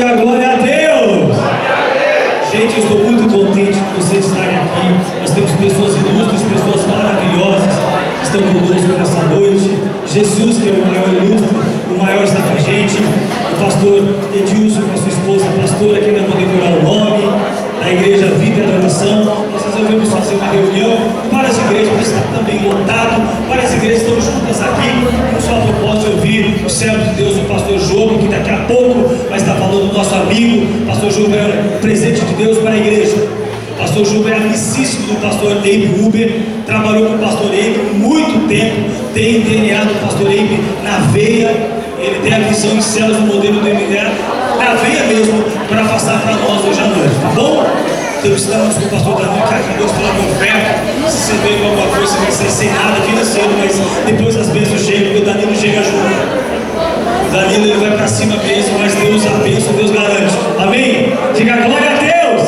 diga glória a Deus! Gente, eu estou muito contente de vocês estarem aqui. Nós temos pessoas ilustres, pessoas maravilhosas que estão conosco nessa noite. Jesus, que é o maior ilustre, o maior está com a gente. O pastor Edilson, com a sua esposa, a pastora, que ainda vou decorar o nome, da Igreja Vida e Adoração. Nós resolvemos fazer uma reunião. Várias igrejas, mas está também lotado. Várias igrejas estão juntas aqui. Com só a propósito de ouvir o servo de Deus, o pastor Jogo, que daqui a pouco vai estar falando do nosso amigo. O pastor Jogo é presente de Deus para a igreja. O pastor Jogo é amicíssimo do pastor Abe Huber. Trabalhou com o pastor Abe muito tempo. Tem DNA do pastor Abe na veia. Ele tem a visão em células do modelo do MDA na veia mesmo, para passar para nós hoje à noite, tá bom? Então estamos com o pastor Danilo, que acabou de falar com oferta. Se você veio com alguma coisa, você vai sair sem nada financeiro, mas depois as bênçãos chegam, porque o Danilo chega junto. O Danilo ele vai para cima mesmo, mas Deus abençoa, Deus garante. Amém? Diga glória a Deus!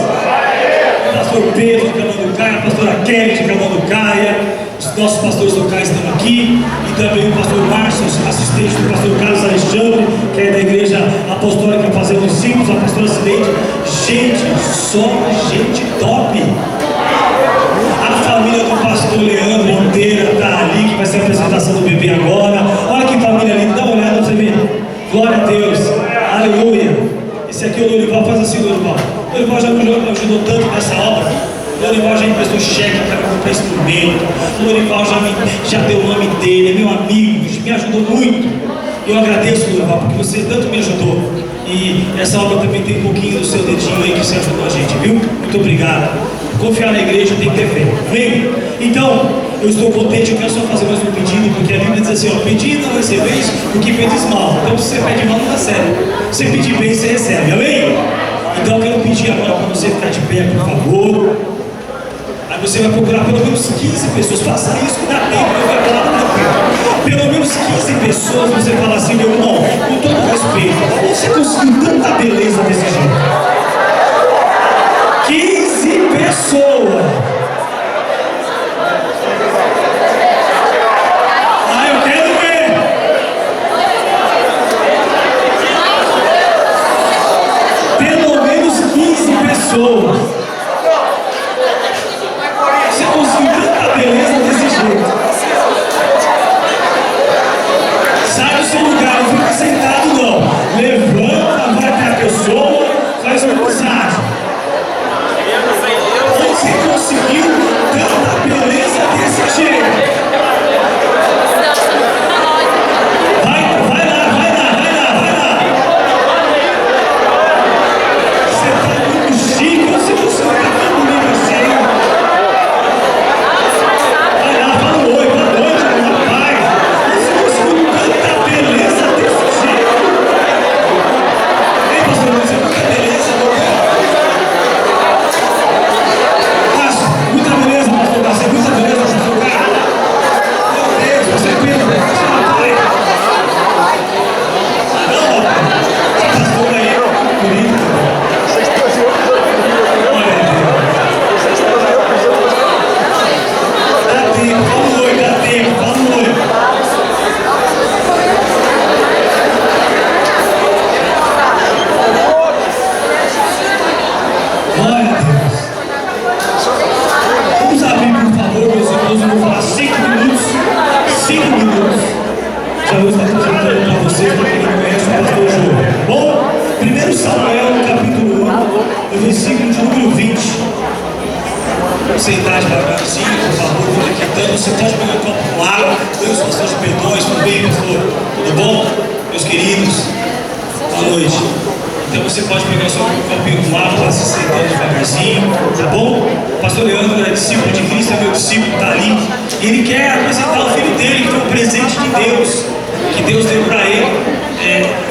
Pastor Pedro de Camanducaia, a pastora Kelly de Camanducaia. Os nossos pastores locais estão aqui, e também o pastor Márcio, assistente do pastor Carlos Alexandre, que é da Igreja Apostólica Fazendo Discípulos, a pastora Cileide. Gente, só gente top! A família do pastor Leandro Monteiro está ali, que vai ser a apresentação do bebê agora. Olha que família linda, dá uma olhada para você ver. Glória a Deus, aleluia. Esse aqui é o Lorival, faz assim, Lorival. O Lorival já me ajudou tanto nessa obra. O Lorival já emprestou cheque para comprar instrumento. O Lorival já deu o nome dele, é meu amigo, me ajudou muito. Eu agradeço, Lorival, porque você tanto me ajudou. E essa obra também tem um pouquinho do seu dedinho aí que você ajudou a gente, viu? Muito obrigado. Confiar na igreja tem que ter fé. Amém? Então, eu estou contente, eu quero só fazer mais um pedido, porque a Bíblia diz assim, ó, pedir não recebeis o que pedes mal. Então, se você pede mal, não dá certo. Se você pedir bem, você recebe. Amém? Então, eu quero pedir agora para você ficar de pé, por favor. Aí você vai procurar pelo menos 15 pessoas. Faça isso que dá tempo, eu vou falar tranquilo. Pelo menos 15 pessoas, você fala assim, meu irmão, com todo respeito, você conseguiu tanta beleza desse jeito? 15 pessoas. Ah, eu quero ver. Pelo menos 15 pessoas. Você conseguiu tanta beleza desse jeito. Sai do seu lugar, não fica sentado não. Levanta, vai até a pessoa, faz uma massagem. Você conseguiu tanta beleza desse jeito. Vai lá. Você tá muito chique, você conseguiu tanta bonita assim. Vai lá, fala um oi, boa noite, rapaz. Você conseguiu tanta beleza desse jeito. Ei, pastor, você muita beleza, muita beleza, pastor Garcia, muita beleza, pastor Garcia. Meu Deus, você é Pedro, você é pai. Não, pastor aí, querido. Olha aí. Dá tempo, fala um oi, dá tempo, fala um oi. Glória a Deus. Vamos abrir, por favor, meus irmãos, eu vou falar 5 minutos. 5 minutos. Já vou estar apresentando para vocês, para quem não conhece o pastor João. Bom, 1 Samuel, no capítulo 1, no versículo de número 20. Você entrar devagarzinho, por favor, vou requitando. Você pode pegar um copo com água. Deus, pastor de perdões, tudo bem, pastor? Tudo bom? Meus queridos, boa noite. Então você pode pegar só um copinho com água para se sentar devagarzinho, tá bom? O pastor Leandro é discípulo de Cristo, é meu discípulo, está ali. E ele quer apresentar o filho dele, que foi um presente de Deus, que Deus deu para ele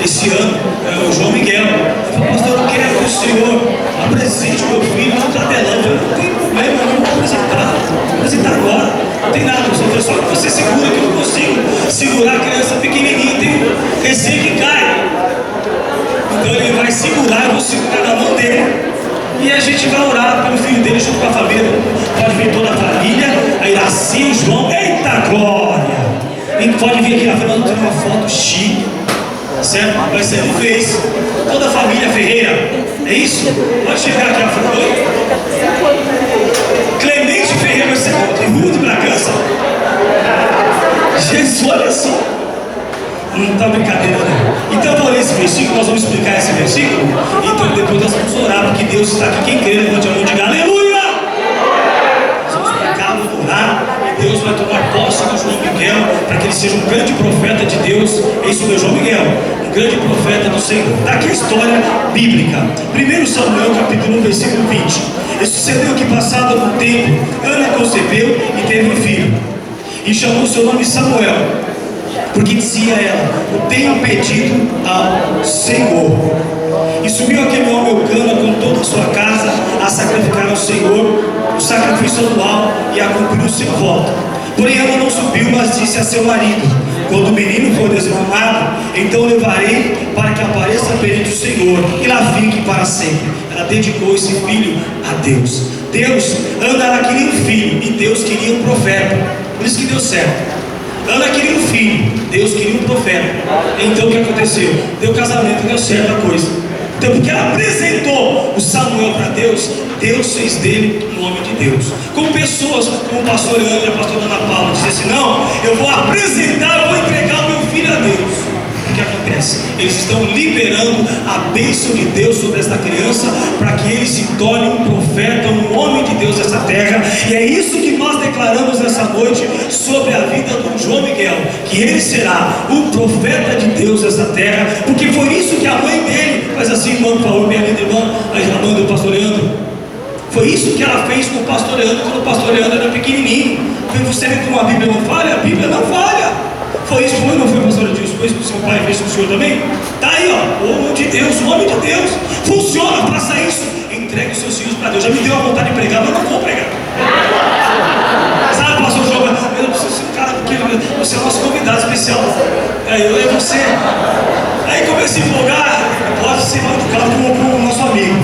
esse ano, o João Miguel. Ele falou, pastor, eu quero que o Senhor apresente o meu filho no telão. Eu não tem problema, eu vou apresentar agora. Não tem nada, pastor, só que você segura, que eu não consigo segurar a criança pequenininha, tem recém que cai. Então ele vai segurar, eu vou segurar na mão dele. E a gente vai orar pelo filho dele junto com a família. Pode vir toda a família, a Iraci, o João. Eita glória! E pode vir aqui na frente, tirar uma foto chique. certo? Vai ser de vez. Toda a família Ferreira, é isso? Pode chegar aqui à frente. Clemente Ferreira vai ser de Rua de Bragança. Jesus, olha assim. Não está brincadeira, não. Então, vou ler esse versículo, nós vamos explicar esse versículo. Então, depois nós vamos orar, porque Deus está aqui. Quem crê, levante a mão e diga aleluia! Nós vamos para cá, vamos orar. E Deus vai tomar posse do João Miguel, para que ele seja um grande profeta de Deus. É isso mesmo, João Miguel, um grande profeta do Senhor. Daqui a história bíblica. 1 Samuel, capítulo 1, versículo 20. E sucedeu que, passado algum tempo, Ana concebeu e teve um filho. E chamou seu nome Samuel, porque dizia ela: eu tenho pedido ao Senhor. E subiu aquele homem Eucana com toda a sua casa a sacrificar ao Senhor o sacrifício anual e a cumprir o seu voto. Porém ela não subiu, mas disse a seu marido: quando o menino for desmamado, então levarei para que apareça perante o Senhor e lá fique para sempre. Ela dedicou esse filho a Deus. Ana, ela queria um filho e Deus queria um profeta. Por isso que deu certo. Ana queria um filho, Deus queria um profeta. Então o que aconteceu? Deu casamento, deu certo a coisa. Então, porque ela apresentou o Samuel para Deus, Deus fez dele um homem de Deus. Com pessoas como o pastor Leandro e a pastora Ana Paula dizem assim: não, eu vou apresentar, eu vou entregar o meu filho a Deus. O que acontece? Eles estão liberando a bênção de Deus sobre esta criança, para que ele se torne um profeta, um homem de Deus nessa terra. E é isso que nós declaramos nessa noite sobre a vida do João Miguel, que ele será o profeta de Deus nessa terra, porque foi isso que a mãe dele faz assim, irmão, por favor, minha linda irmã, a mãe do pastor Leandro. Foi isso que ela fez com o pastor Leandro quando o pastor Leandro era pequenininho. Você vê como a Bíblia não falha? A Bíblia não falha. Foi isso, foi, não foi, pastor Edilson? Foi isso que o seu pai fez com o senhor também? Está aí, ó, o homem de Deus, o homem de Deus. Funciona, faça isso. Entregue os seus filhos para Deus. Já me deu a vontade de pregar, mas eu não vou pregar. Sabe, pastor João, eu preciso ser um cara, porque você é o nosso convidado especial. Eu e você. Aí comecei a empolgar, pode ser mal educado como o nosso amigo.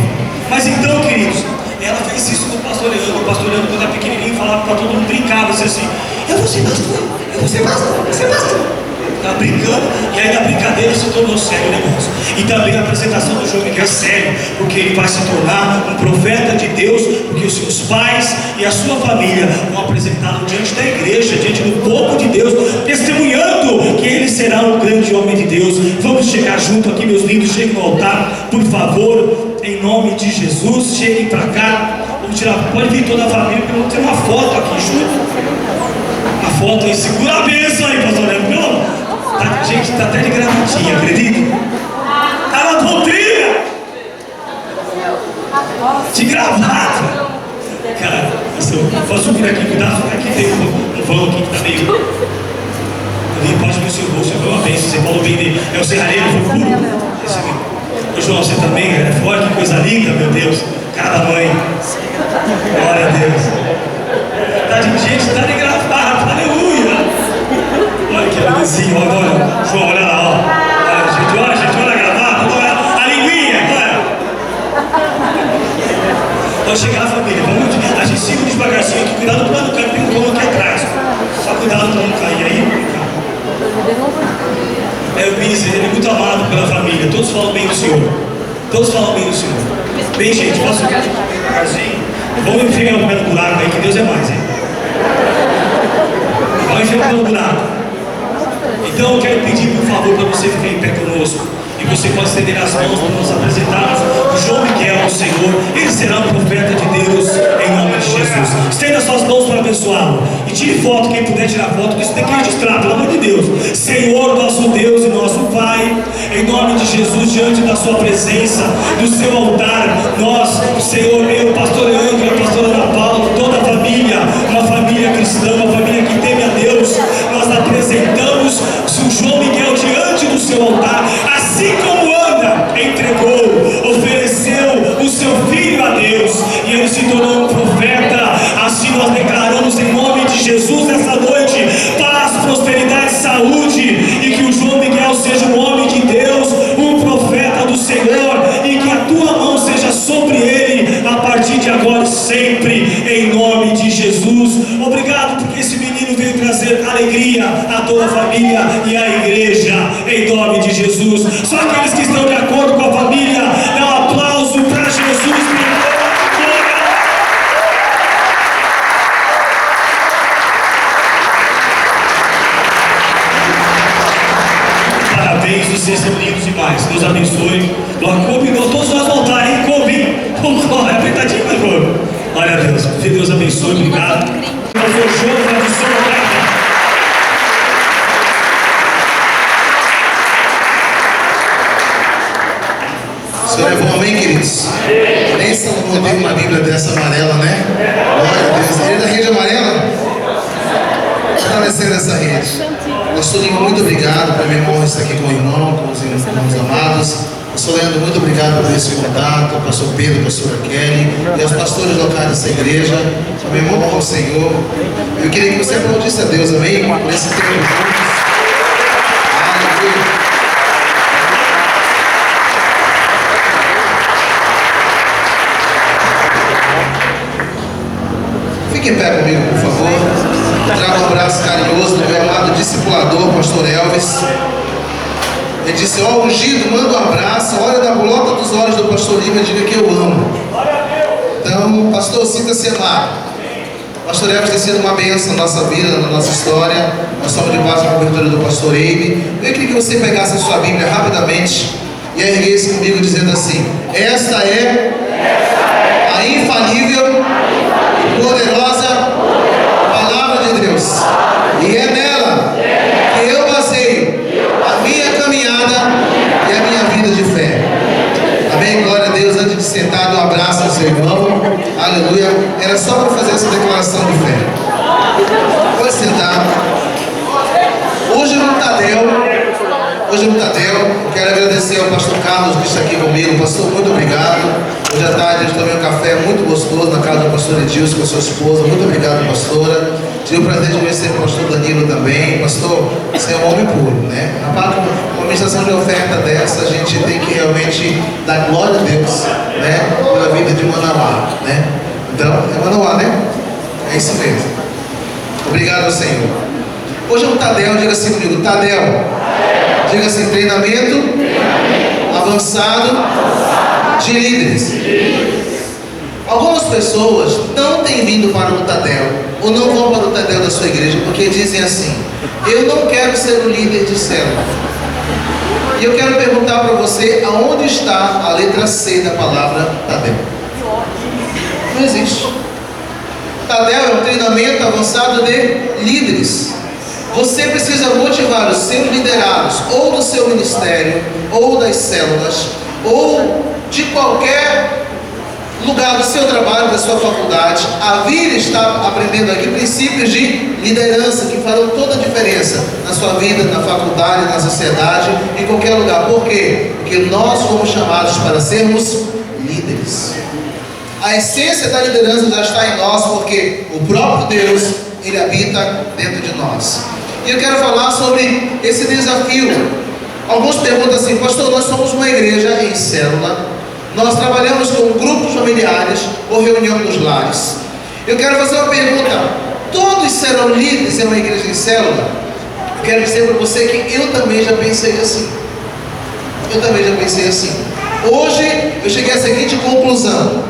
Mas então, queridos, ela fez isso com o pastor Leandro. O pastor Leandro, quando era pequenininho, falava para todo mundo, brincava assim: eu vou ser pastor, eu vou ser pastor, eu vou ser pastor. Estava brincando, e aí da brincadeira se tornou sério o negócio. E também a apresentação do João Miguel é sério, porque ele vai se tornar um profeta de Deus, porque os seus pais e a sua família vão apresentá-lo diante da igreja, diante do povo de Deus, testemunhando que ele será um grande homem de Deus. Vamos chegar junto aqui, meus lindos, cheguem no altar, por favor, em nome de Jesus, cheguem para cá. Vamos tirar, pode vir toda a família, porque vamos ter uma foto aqui junto. A foto aí, segura a bênção aí, pastor Leandro. Gente, está até de gravatinha, acredita? Está na doutrina! De gravata! Cara, eu posso vir aqui, cuidado, aqui tem um vão aqui que está meio. Pode vir o seu bolso, foi uma bênção. Você falou bem dele. É o serralheiro, foi puro. Ô João, você também é forte, que coisa linda, meu Deus. Cara da mãe. Glória a Deus. Tá de gente, está de gravata, aleluia! Olha que belezinho, olha, João, olha lá, ó. Gente, olha a gravata, olha a linguinha, olha. Pode chegar a família, vamos, a gente siga devagarzinho aqui, cuidado para não cair, tem um pão aqui atrás. Só cuidado para não cair aí. O Bis, ele é muito amado pela família, todos falam bem do Senhor. Todos falam bem do Senhor. Bem, gente, posso ficar devagarzinho? Vamos enfiar o pé no buraco aí, que Deus é mais, hein? Vai enfiar o pé no buraco. Então eu quero pedir, por favor, para você ficar em pé conosco. E você pode estender as mãos para nós apresentarmos o João Miguel ao Senhor. Ele será um profeta de Deus em nome de Jesus. Estenda suas mãos para abençoá-lo. E tire foto, quem puder tirar foto, que isso tem que registrar, pelo amor de Deus. Senhor, nosso Deus e nosso Pai, em nome de Jesus, diante da sua presença, do seu altar, nós, Senhor, eu, pastor Leandro, a pastora Ana Paula, toda a família, uma família cristã, uma família que teme a Deus, nós apresentamos o João Miguel diante do seu altar, assim como Ana entregou, ofereceu o seu filho a Deus, e ele se tornou um profeta. Assim nós declaramos em nome de Jesus nessa noite paz, prosperidade, saúde, e que o João Miguel seja um homem de Deus, um profeta do Senhor, e que a tua mão seja sobre ele a partir de agora e sempre, em nome de Jesus. Obrigado porque esse menino veio trazer alegria a toda a família e a igreja, em nome de Jesus. Vocês são lindos demais. Deus abençoe. Convidou todos nós voltarem, hein? Concorre, apertadinho, meu irmão. Glória a Deus. Que Deus abençoe. Obrigado. Foi o show, vai do som, O senhor é bom, amém, queridos? Nem Salomão teve uma Bíblia dessa amarela, né? Glória a Deus. Ele é da rede amarela? Fortalecendo essa rede. Pastor Lima, muito obrigado. Para minha honra estar aqui com o irmão, com os irmãos amados. Pastor Leandro, muito obrigado por esse contato. Pastor Pedro, pastor Kelly e aos pastores locais dessa igreja. Também muito bom, Senhor. Eu queria que você aplaudisse a Deus, amém? Por esse tempo juntos. Aleluia. Fique em pé comigo, por favor. Traga um abraço carinhoso do meu amado discipulador, pastor Elvis. Ele disse: ó, ungido, manda um abraço, olha da bolota dos olhos do pastor Lima e diga que eu amo. Então, pastor, sinta-se amado. Pastor Elvis tem sido uma bênção na nossa vida, na nossa história. Nós estamos debaixo da cobertura do pastor Eibe. Eu queria que você pegasse a sua Bíblia rapidamente e erguesse comigo dizendo assim: esta é a infalível, poderosa palavra de Deus, e é nela que eu baseio a minha caminhada e a minha vida de fé. Amém? Glória a Deus. Antes de sentar, um abraço ao seu irmão. Aleluia. Era só para fazer essa declaração de fé. Pode sentar. Hoje no Tadel, quero agradecer ao pastor Carlos que está aqui comigo. Pastor, muito obrigado. Hoje à tarde eu tomei um café muito gostoso na casa do pastor Edilson com a sua esposa. Muito obrigado, pastora. Tive o prazer de conhecer o pastor Danilo também. Pastor, você é um homem puro, né? Na parte de uma administração de oferta dessa, a gente tem que realmente dar glória a Deus, né? Pela vida de Manauá, né? Então, é Manauá, né? É isso mesmo. Obrigado ao Senhor. Hoje é um Tadel, diga assim comigo, Tadel. Diga assim, treinamento avançado de líderes. Algumas pessoas não têm vindo para o Tadel, ou não vão para o Tadel da sua igreja, porque dizem assim: eu não quero ser o líder de célula. E eu quero perguntar para você, aonde está a letra C da palavra Tadel? Não existe. Tadel é um treinamento avançado de líderes. Você precisa motivar os seus liderados, ou do seu ministério, ou das células, ou de qualquer lugar do seu trabalho, da sua faculdade, a vir estar aprendendo aqui princípios de liderança que farão toda a diferença na sua vida, na faculdade, na sociedade, em qualquer lugar. Por quê? Porque nós fomos chamados para sermos líderes. A essência da liderança já está em nós, porque o próprio Deus, Ele habita dentro de nós. E eu quero falar sobre esse desafio. Alguns perguntam assim: pastor, nós somos uma igreja em célula, nós trabalhamos com grupos familiares ou reunião dos lares. Eu quero fazer uma pergunta: todos serão líderes em uma igreja em célula? Eu quero dizer para você que eu também já pensei assim. Hoje eu cheguei à seguinte conclusão: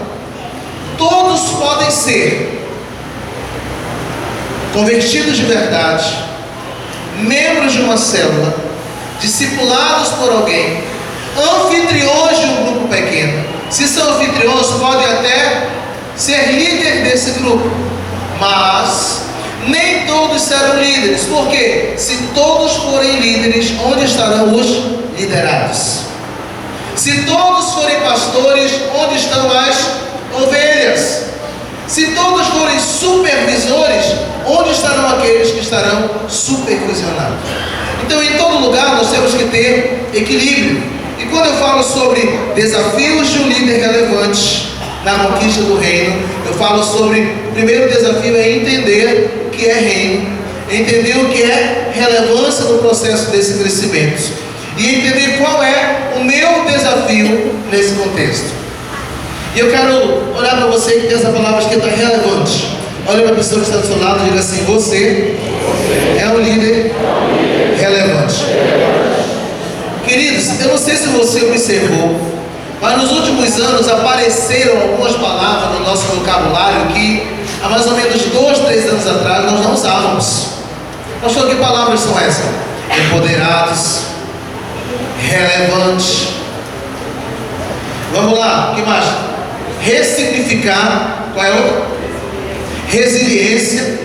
todos podem ser convertidos de verdade, membros de uma célula, discipulados por alguém, anfitriões de um grupo pequeno. Se são anfitriões, podem até ser líder desse grupo, mas nem todos serão líderes. Porque se todos forem líderes, onde estarão os liderados? Se todos forem pastores, onde estão as ovelhas? Se todos forem supervisores, onde estarão aqueles que estarão supervisionados? Então, em todo lugar nós temos que ter equilíbrio. E quando eu falo sobre desafios de um líder relevante na conquista do reino, eu falo sobre, o primeiro desafio é entender o que é reino, entender o que é relevância no processo desse crescimento, e entender qual é o meu desafio nesse contexto. E eu quero olhar para você que tem essa palavra escrita relevante. Olha para a pessoa que está do seu lado e diga assim: você é um líder relevante. Queridos, eu não sei se você observou, mas nos últimos anos apareceram algumas palavras no nosso vocabulário que há mais ou menos 2, 3 anos atrás nós não usávamos. Pastor, que palavras são essas? Empoderados, relevante. Vamos lá, o que mais? Ressignificar. Qual é outra? Resiliência.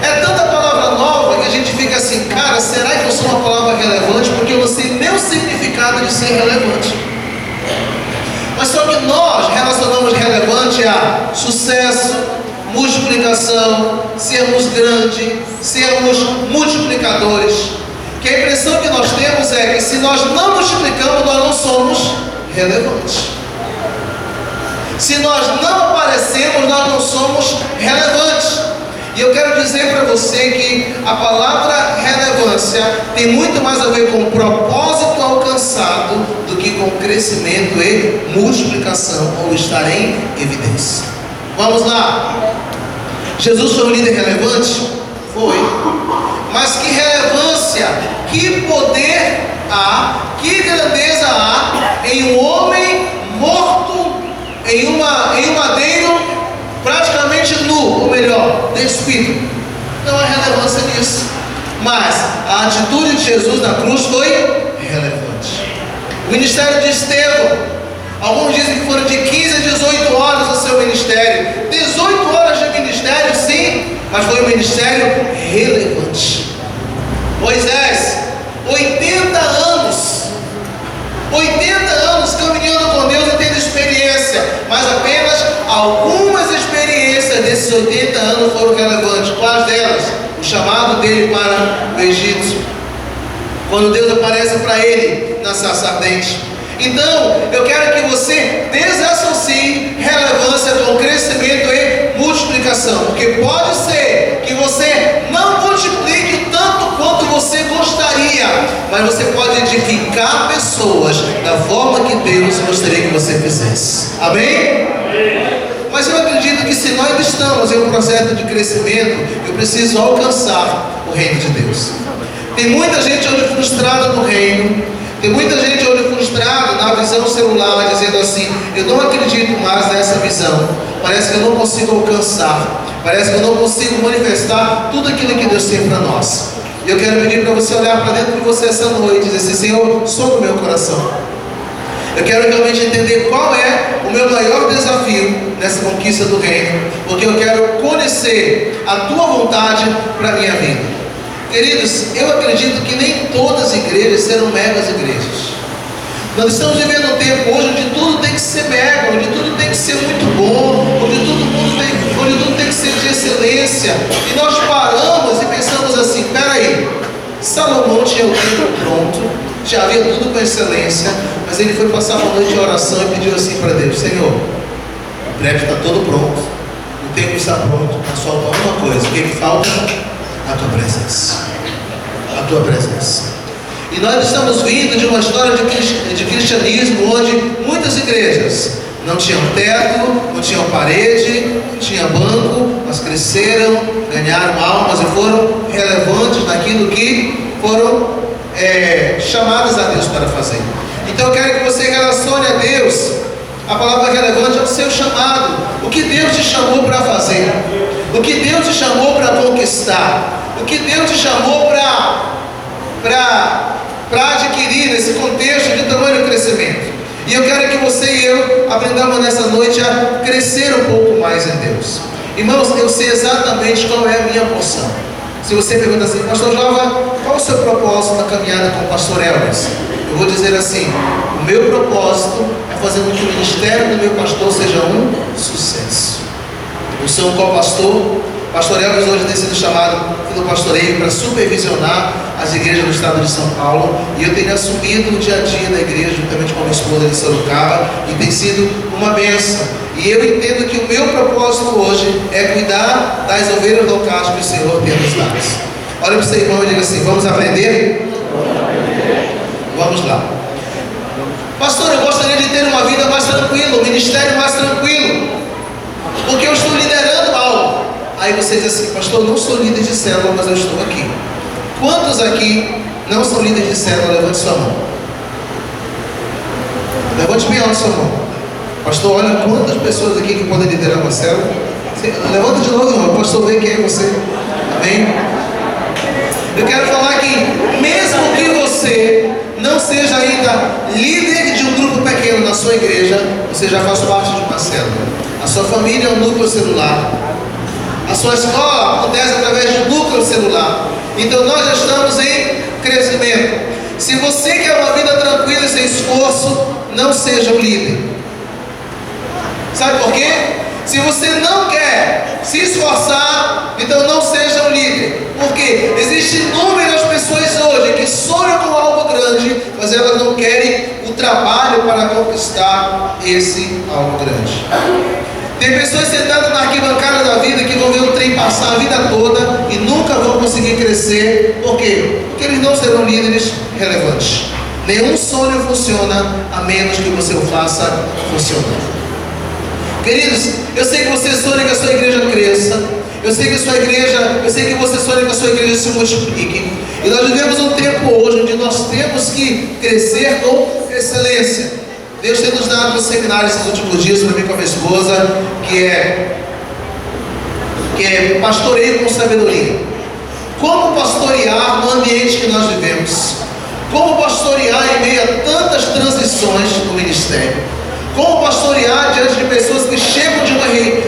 É tanta palavra nova que a gente fica assim, cara, será que eu sou uma palavra relevante? Porque eu não sei nem o significado de ser relevante. Mas só que nós relacionamos relevante a sucesso, multiplicação, sermos grandes, sermos multiplicadores. Que a impressão que nós temos é que se nós não multiplicamos, nós não somos relevantes. Se nós não aparecemos, nós não somos relevantes. E eu quero dizer para você que a palavra relevância tem muito mais a ver com propósito alcançado do que com crescimento e multiplicação ou estar em evidência. Vamos lá. Jesus foi um líder relevante? Foi. Mas que relevância, que poder há, que grandeza há em um homem morto em um madeiro, praticamente nu, ou melhor, despido. Não há relevância nisso. Mas a atitude de Jesus na cruz foi relevante. O ministério de Estevão, alguns dizem que foram de 15 a 18 horas o seu ministério. 18 horas de ministério, sim, mas foi um ministério relevante. Moisés, 80 anos caminhando com Deus e tendo experiência, mas apenas algumas experiências desses 80 anos foram relevantes. Quais delas? O chamado dele para o Egito, quando Deus aparece para ele na sarça ardente. Então, eu quero que você desassocie relevância com crescimento e multiplicação, porque pode ser que você não multiplique tanto quanto você gostaria, mas você pode edificar pessoas da forma que Deus gostaria que você fizesse. Amém? Mas eu acredito que se nós estamos em um processo de crescimento, eu preciso alcançar o reino de Deus. Tem muita gente hoje frustrada no reino. Tem muita gente hoje frustrada na visão celular, dizendo assim: eu não acredito mais nessa visão, parece que eu não consigo alcançar, parece que eu não consigo manifestar tudo aquilo que Deus tem para nós. E eu quero pedir para você olhar para dentro de você essa noite e dizer assim: Senhor, sonda o meu coração. Eu quero realmente entender qual é o meu maior desafio nessa conquista do reino, porque eu quero conhecer a tua vontade para a minha vida. Queridos, eu acredito que nem todas as igrejas serão megas igrejas. Nós estamos vivendo um tempo hoje onde tudo tem que ser mega, onde tudo tem que ser muito bom, onde tudo tem que ser de excelência. E nós paramos e pensamos assim: peraí, Salomão tinha o templo pronto, já havia tudo com excelência, mas ele foi passar uma noite de oração e pediu assim para Deus: Senhor, o prédio está todo pronto, o templo está pronto, mas falta uma coisa. O que falta? A tua presença. A tua presença. E nós estamos vindo de uma história de cristianismo onde muitas igrejas não tinham teto, não tinham parede, não tinham banco, mas cresceram, ganharam almas e foram relevantes naquilo que foram chamadas a Deus para fazer. Então eu quero que você relacione a Deus, a palavra relevante, ao seu chamado. O que Deus te chamou para fazer, o que Deus te chamou para conquistar, o que Deus te chamou para adquirir nesse contexto de tamanho crescimento. E eu quero que você e eu aprendamos nessa noite a crescer um pouco mais em Deus. Irmãos, eu sei exatamente qual é a minha porção. Se você pergunta assim: Pastor Jova, qual é o seu propósito na caminhada com o Pastor Elvis? Eu vou dizer assim: o meu propósito é fazer com que o ministério do meu pastor seja um sucesso. Eu sou um co-pastor. Pastor Elvis hoje tem sido chamado pelo pastoreio para supervisionar as igrejas do estado de São Paulo, e eu tenho assumido o dia a dia da igreja juntamente com a minha esposa de Sorocaba, e tem sido uma bênção. E eu entendo que o meu propósito hoje é cuidar das ovelhas locais que o Senhor tem nos dado. Olha para o seu irmão e diga assim: vamos aprender? Vamos lá. Pastor, eu gostaria de ter uma vida mais tranquila, um ministério mais tranquilo, porque eu estou liderando algo. Aí você diz assim: pastor, eu não sou líder de célula, mas eu estou aqui. Quantos aqui não são líderes de célula? Levante sua mão. Levante bem alto sua mão. Pastor, olha quantas pessoas aqui que podem liderar uma célula. Levanta de novo, irmão. O pastor vê quem é você. Amém? Eu quero falar que mesmo que você não seja ainda líder de um grupo pequeno na sua igreja, você já faz parte de uma célula. A sua família é um núcleo celular. A sua escola acontece através de um núcleo celular. Então nós já estamos em crescimento. Se você quer uma vida tranquila e sem esforço, não seja um líder. Sabe por quê? Se você não quer se esforçar, então não seja um líder. Porque existem inúmeras pessoas hoje que sonham com algo grande, mas elas não querem o trabalho para conquistar esse algo grande. Tem pessoas sentadas na arquibancada da vida que vão ver o trem passar a vida toda e nunca vão conseguir crescer. Por quê? Porque eles não serão líderes relevantes. Nenhum sonho funciona a menos que você o faça funcionar. Queridos, eu sei que você sonha que a sua igreja cresça. Eu sei que você sonha que a sua igreja se multiplique. E nós vivemos um tempo hoje onde nós temos que crescer com excelência. Deus tem nos dado um seminário esses últimos dias para mim com a minha esposa, que é pastoreio com sabedoria. Como pastorear no ambiente que nós vivemos? Como pastorear em meio a tantas transições no ministério? Como pastorear diante de pessoas que chegam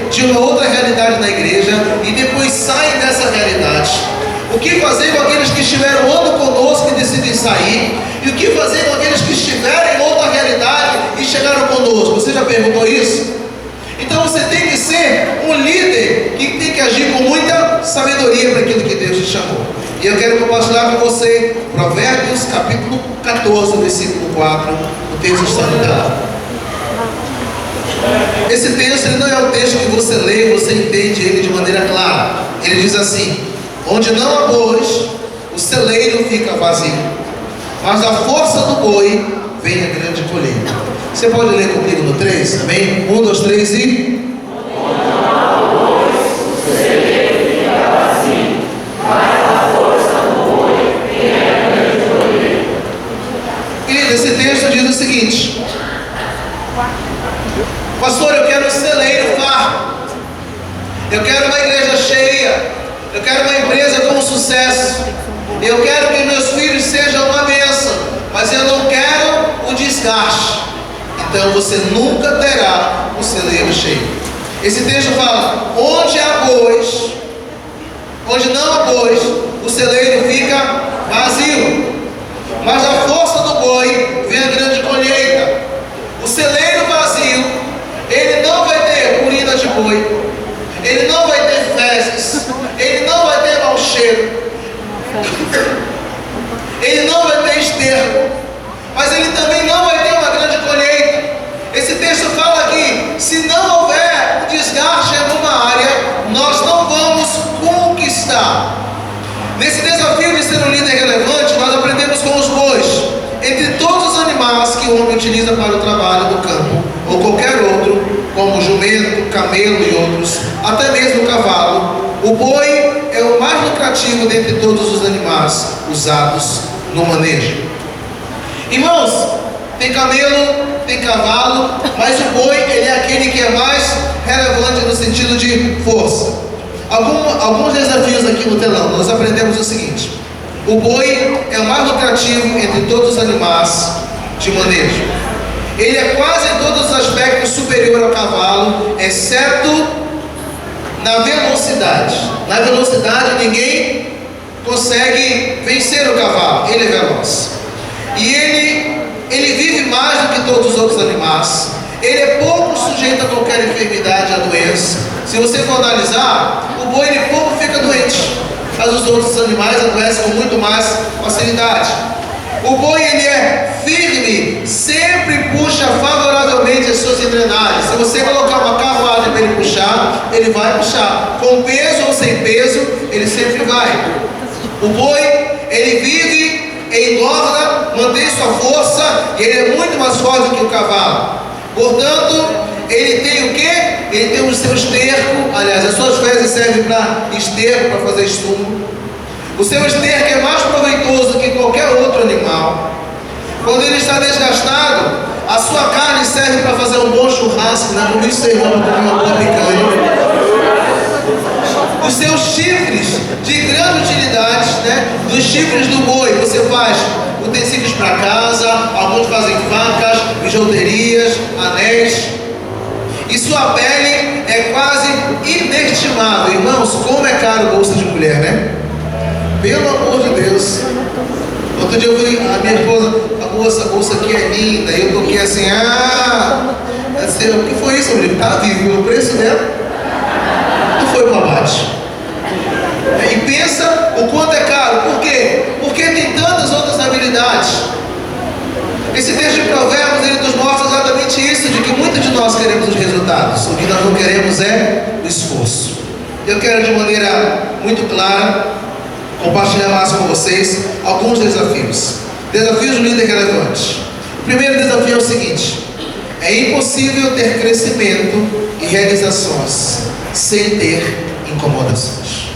de uma outra realidade na igreja e depois saem dessa realidade? O que fazer com aqueles que estiveram um ano conosco e decidem sair? E o que fazer com aqueles que estiveram em outra realidade e chegaram conosco? Você já perguntou isso? Então você tem que ser um líder que tem que agir com muita sabedoria para aquilo que Deus te chamou. E eu quero compartilhar com você Provérbios capítulo 14, versículo 4. O texto está no telão. Esse texto ele não é o texto que você lê e você entende ele de maneira clara. Ele diz assim: onde não há bois, o celeiro fica vazio, mas da força do boi vem a grande colheita. Você pode ler comigo no 3? Amém? 1, 2, 3 e... Onde não há bois, o celeiro fica vazio, mas da força do boi vem a grande colheita. Querido, esse texto diz o seguinte: pastor, eu quero um celeiro farto, eu quero uma igreja cheia, eu quero uma empresa com sucesso, eu quero que meus filhos sejam uma bênção, mas eu não quero o desgaste. Então você nunca terá um celeiro cheio. Esse texto fala: onde há bois, onde não há bois, o celeiro fica vazio, mas da força do boi vem a grande colheita. O celeiro vazio, ele não vai ter urina de boi, ele não vai ter fezes, ele não vai ter mau cheiro, ele não vai ter esterco, mas ele também não vai ter uma grande colheita. Esse texto fala que se não houver um desgaste em alguma área, nós não vamos conquistar. Nesse desafio de ser um líder relevante, nós aprendemos com os bois. Entre todos os animais que o homem utiliza para o trabalho do campo, ou qualquer outro, como jumento, camelo e outros, até mesmo o cavalo, o boi é o mais lucrativo dentre todos os animais usados no manejo. Irmãos, tem camelo, tem cavalo, mas o boi ele é aquele que é mais relevante no sentido de força. Alguns desafios aqui no telão. Nós aprendemos o seguinte: o boi é o mais lucrativo entre todos os animais de manejo. Ele é quase em todos os aspectos superior ao cavalo, exceto na velocidade. Na velocidade ninguém consegue vencer o cavalo, ele é veloz. E ele vive mais do que todos os outros animais. Ele é pouco sujeito a qualquer enfermidade, a doença. Se você for analisar, o boi ele pouco fica doente, mas os outros animais adoecem com muito mais facilidade. O boi ele é firme, sempre puxa favoravelmente as suas engrenagens. Se você colocar uma carruagem para ele puxar, ele vai puxar. Com peso ou sem peso, ele sempre vai. O boi, ele vive, ele engorda, mantém sua força, e ele é muito mais forte que o cavalo. Portanto, ele tem o quê? Ele tem o seu esterco. Aliás, as suas fezes servem para esterco, para fazer estumo. O seu esterco é mais proveitoso que qualquer outro animal. Quando ele está desgastado, a sua carne serve para fazer um bom churrasco, né? Como isso você irmão para comer uma boa picanha. Os seus chifres de grande utilidade, né? Dos chifres do boi, você faz utensílios para casa, Alguns fazem facas, bijuterias, anéis. E sua pele é quase inestimável. Irmãos, como é caro bolsa de mulher, né? Pelo amor de Deus. Outro dia eu fui, a minha esposa, a bolsa aqui é linda. E eu toquei assim, o que foi isso? Eu falei, tá vivo, o preço dela não foi para baixo. E pensa o quanto é caro. Por quê? Porque tem tantas outras habilidades. Esse texto de Provérbios, ele nos mostra exatamente isso, de que muitos de nós queremos os resultados. O que nós não queremos é o esforço. Eu quero de maneira muito clara compartilhar mais com vocês alguns desafios. Desafios do líder relevante. O primeiro desafio é o seguinte: é impossível ter crescimento e realizações sem ter incomodações.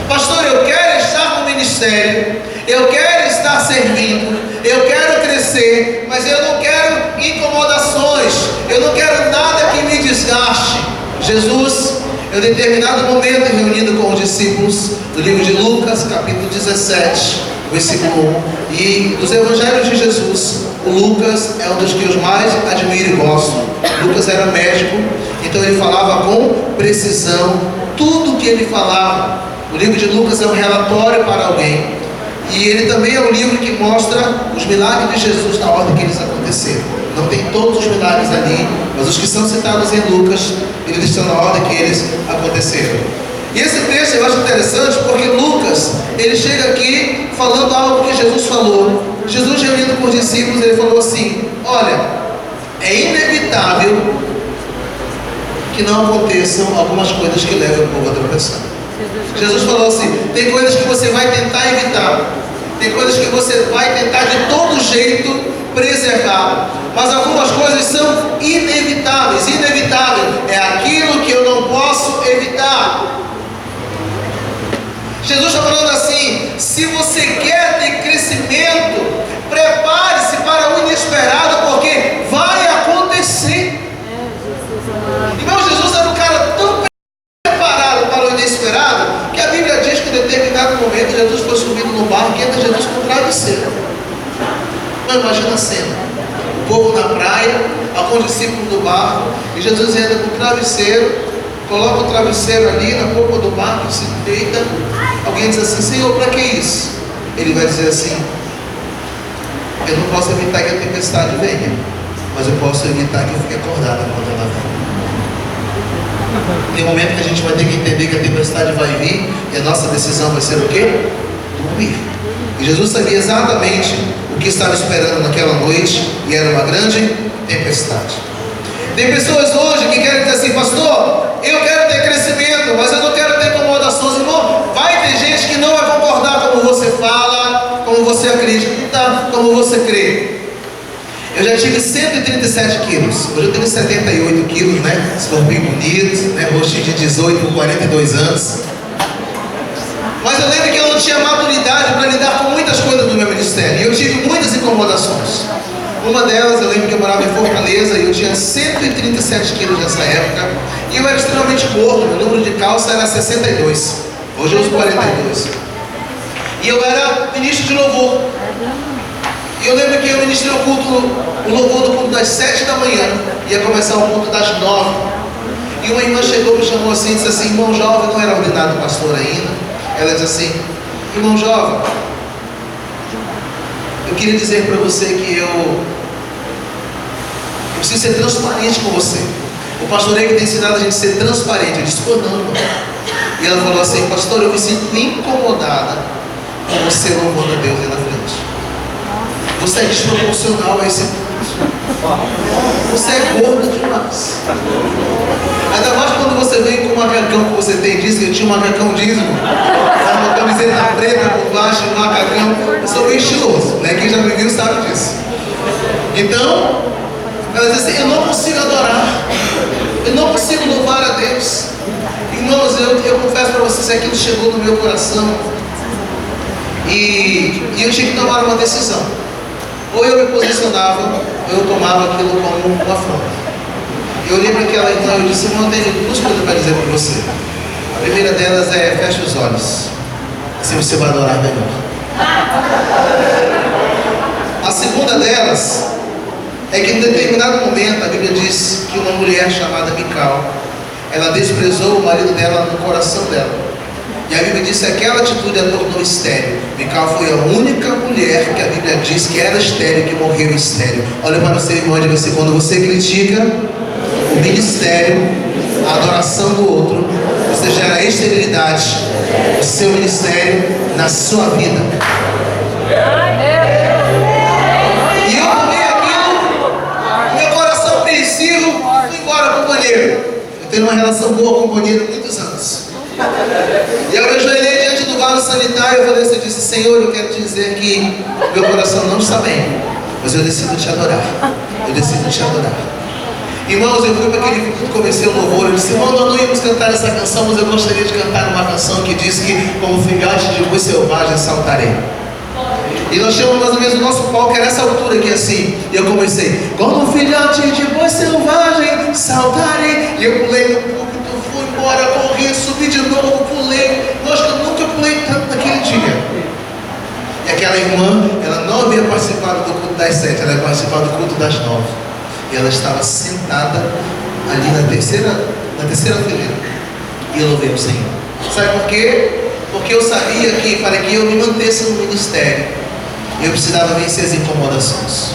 Pastor, eu quero estar no ministério, eu quero estar servindo, eu quero crescer, mas eu não quero incomodações, eu não quero nada que me desgaste. Jesus, em determinado momento, reunido com os discípulos, do livro de Lucas, capítulo 17, versículo 1, e dos evangelhos de Jesus, o Lucas é um dos que eu mais admiro e gosto. Lucas era médico, então ele falava com precisão tudo que ele falava. O livro de Lucas é um relatório para alguém, e ele também é um livro que mostra os milagres de Jesus na ordem que eles aconteceram. Não tem todos os milagres ali, mas os que são citados em Lucas, eles estão na ordem que eles aconteceram. E esse texto eu acho interessante porque Lucas, ele chega aqui falando algo que Jesus falou. Jesus, reunido com os discípulos, ele falou assim: olha, é inevitável que não aconteçam algumas coisas que levam o povo a tropeçar. Jesus falou assim: tem coisas que você vai tentar evitar, tem coisas que você vai tentar de todo jeito preservar, mas algumas coisas são inevitáveis. Inevitável é aquilo que eu não posso evitar. Jesus está falando assim: se você quer ter crescimento, prepare-se para o inesperado, porque vai acontecer. Irmão, Jesus era um cara tão preparado para o inesperado, que a Bíblia diz que em determinado momento Jesus foi subindo no barco e entra Jesus com um travesseiro. Não, imagina a cena: o povo na praia, alguns discípulos do barco, e Jesus entra com o travesseiro, coloca o travesseiro ali na polpa do barco, se deita. Alguém diz assim: Senhor, para que isso? Ele vai dizer assim: eu não posso evitar que a tempestade venha, mas eu posso evitar que eu fique acordado quando ela vem. Tem um momento que a gente vai ter que entender que a tempestade vai vir, e a nossa decisão vai ser o quê? Dormir. E Jesus sabia exatamente o que estava esperando naquela noite, e era uma grande tempestade. Tem pessoas hoje que querem dizer assim: pastor, eu quero ter crescimento, mas eu não quero ter incomodações. Irmão, vai ter gente que não vai concordar como você fala, como você acredita, como você crê. Eu já tive 137 quilos, hoje eu tenho 78 quilos, né? Esse corpinho bonito, né? Rostinho de 18 por 42 anos. Mas eu lembro que eu não tinha maturidade para lidar com muitas coisas do meu ministério, e eu tive muitas incomodações. Uma delas, eu lembro que eu morava em Fortaleza e eu tinha 137 quilos nessa época, e eu era extremamente gordo, meu número de calça era 62, hoje eu uso 42. E eu era ministro de louvor. E eu lembro que eu ministrei o louvor do culto das 7 da manhã, ia começar o culto das 9. E uma irmã chegou, me chamou assim e disse assim: irmão jovem, não era ordenado pastor ainda. Ela disse assim: irmão jovem, eu queria dizer para você que eu preciso ser transparente com você. O pastoreio que tem ensinado a gente a ser transparente. Eu disse: pô, não, irmão. E ela falou assim: pastor, eu me sinto incomodada com você louvando a Deus aí na frente. Você é desproporcional a esse ponto. Você é gordo demais. Ainda mais quando você vem com um macacão que você tem. Diz que eu tinha um macacão dízimo, uma camiseta preta por baixo, um macacão. Eu sou bem estiloso, né? Quem já me viu sabe disso. Então, ela diz assim: eu não consigo adorar, eu não consigo louvar a Deus. Irmãos, eu confesso para vocês que aquilo chegou no meu coração, e eu tinha que tomar uma decisão. Ou eu me posicionava, ou eu tomava aquilo como uma afronta. Eu olhei para aquela irmã e eu disse: irmão, eu tenho duas coisas para dizer para você. A primeira delas é: feche os olhos, assim você vai adorar melhor. A segunda delas é que em determinado momento a Bíblia diz que uma mulher chamada Mical, ela desprezou o marido dela no coração dela. E a Bíblia diz que aquela atitude a tornou estéril. Mical foi a única mulher que a Bíblia diz que era estéril, que morreu estéril. Olha para o seu irmão e diga assim: quando você critica o ministério, a adoração do outro, você gera esterilidade no seu ministério, na sua vida. E eu tomei aquilo, meu coração apreensivo, fui embora com o companheiro. Eu tenho uma relação boa com o companheiro há muitos anos. E eu me ajoelhei diante do vaso sanitário. Eu falei assim, eu disse: Senhor, eu quero te dizer que meu coração não está bem, mas eu decido te adorar. Eu decido te adorar. Irmãos, eu fui para aquele culto, comecei o louvor. Eu disse: irmão, nós não íamos cantar essa canção, mas eu gostaria de cantar uma canção que diz que como filhote de boi selvagem saltarei. E nós tínhamos mais ou menos o nosso palco, era essa altura aqui assim. E eu comecei: como filhote de boi selvagem saltarei. E eu pulei no púlpito, fui embora, corri, subi de novo, pulei. Nossa, eu nunca pulei tanto naquele dia. E aquela irmã, ela não havia participado do culto das 7, ela ia participar do culto das 9. E ela estava sentada ali na terceira fileira. E eu louvei o Senhor. Sabe por quê? Porque eu sabia que para que eu me mantesse no ministério, eu precisava vencer as incomodações.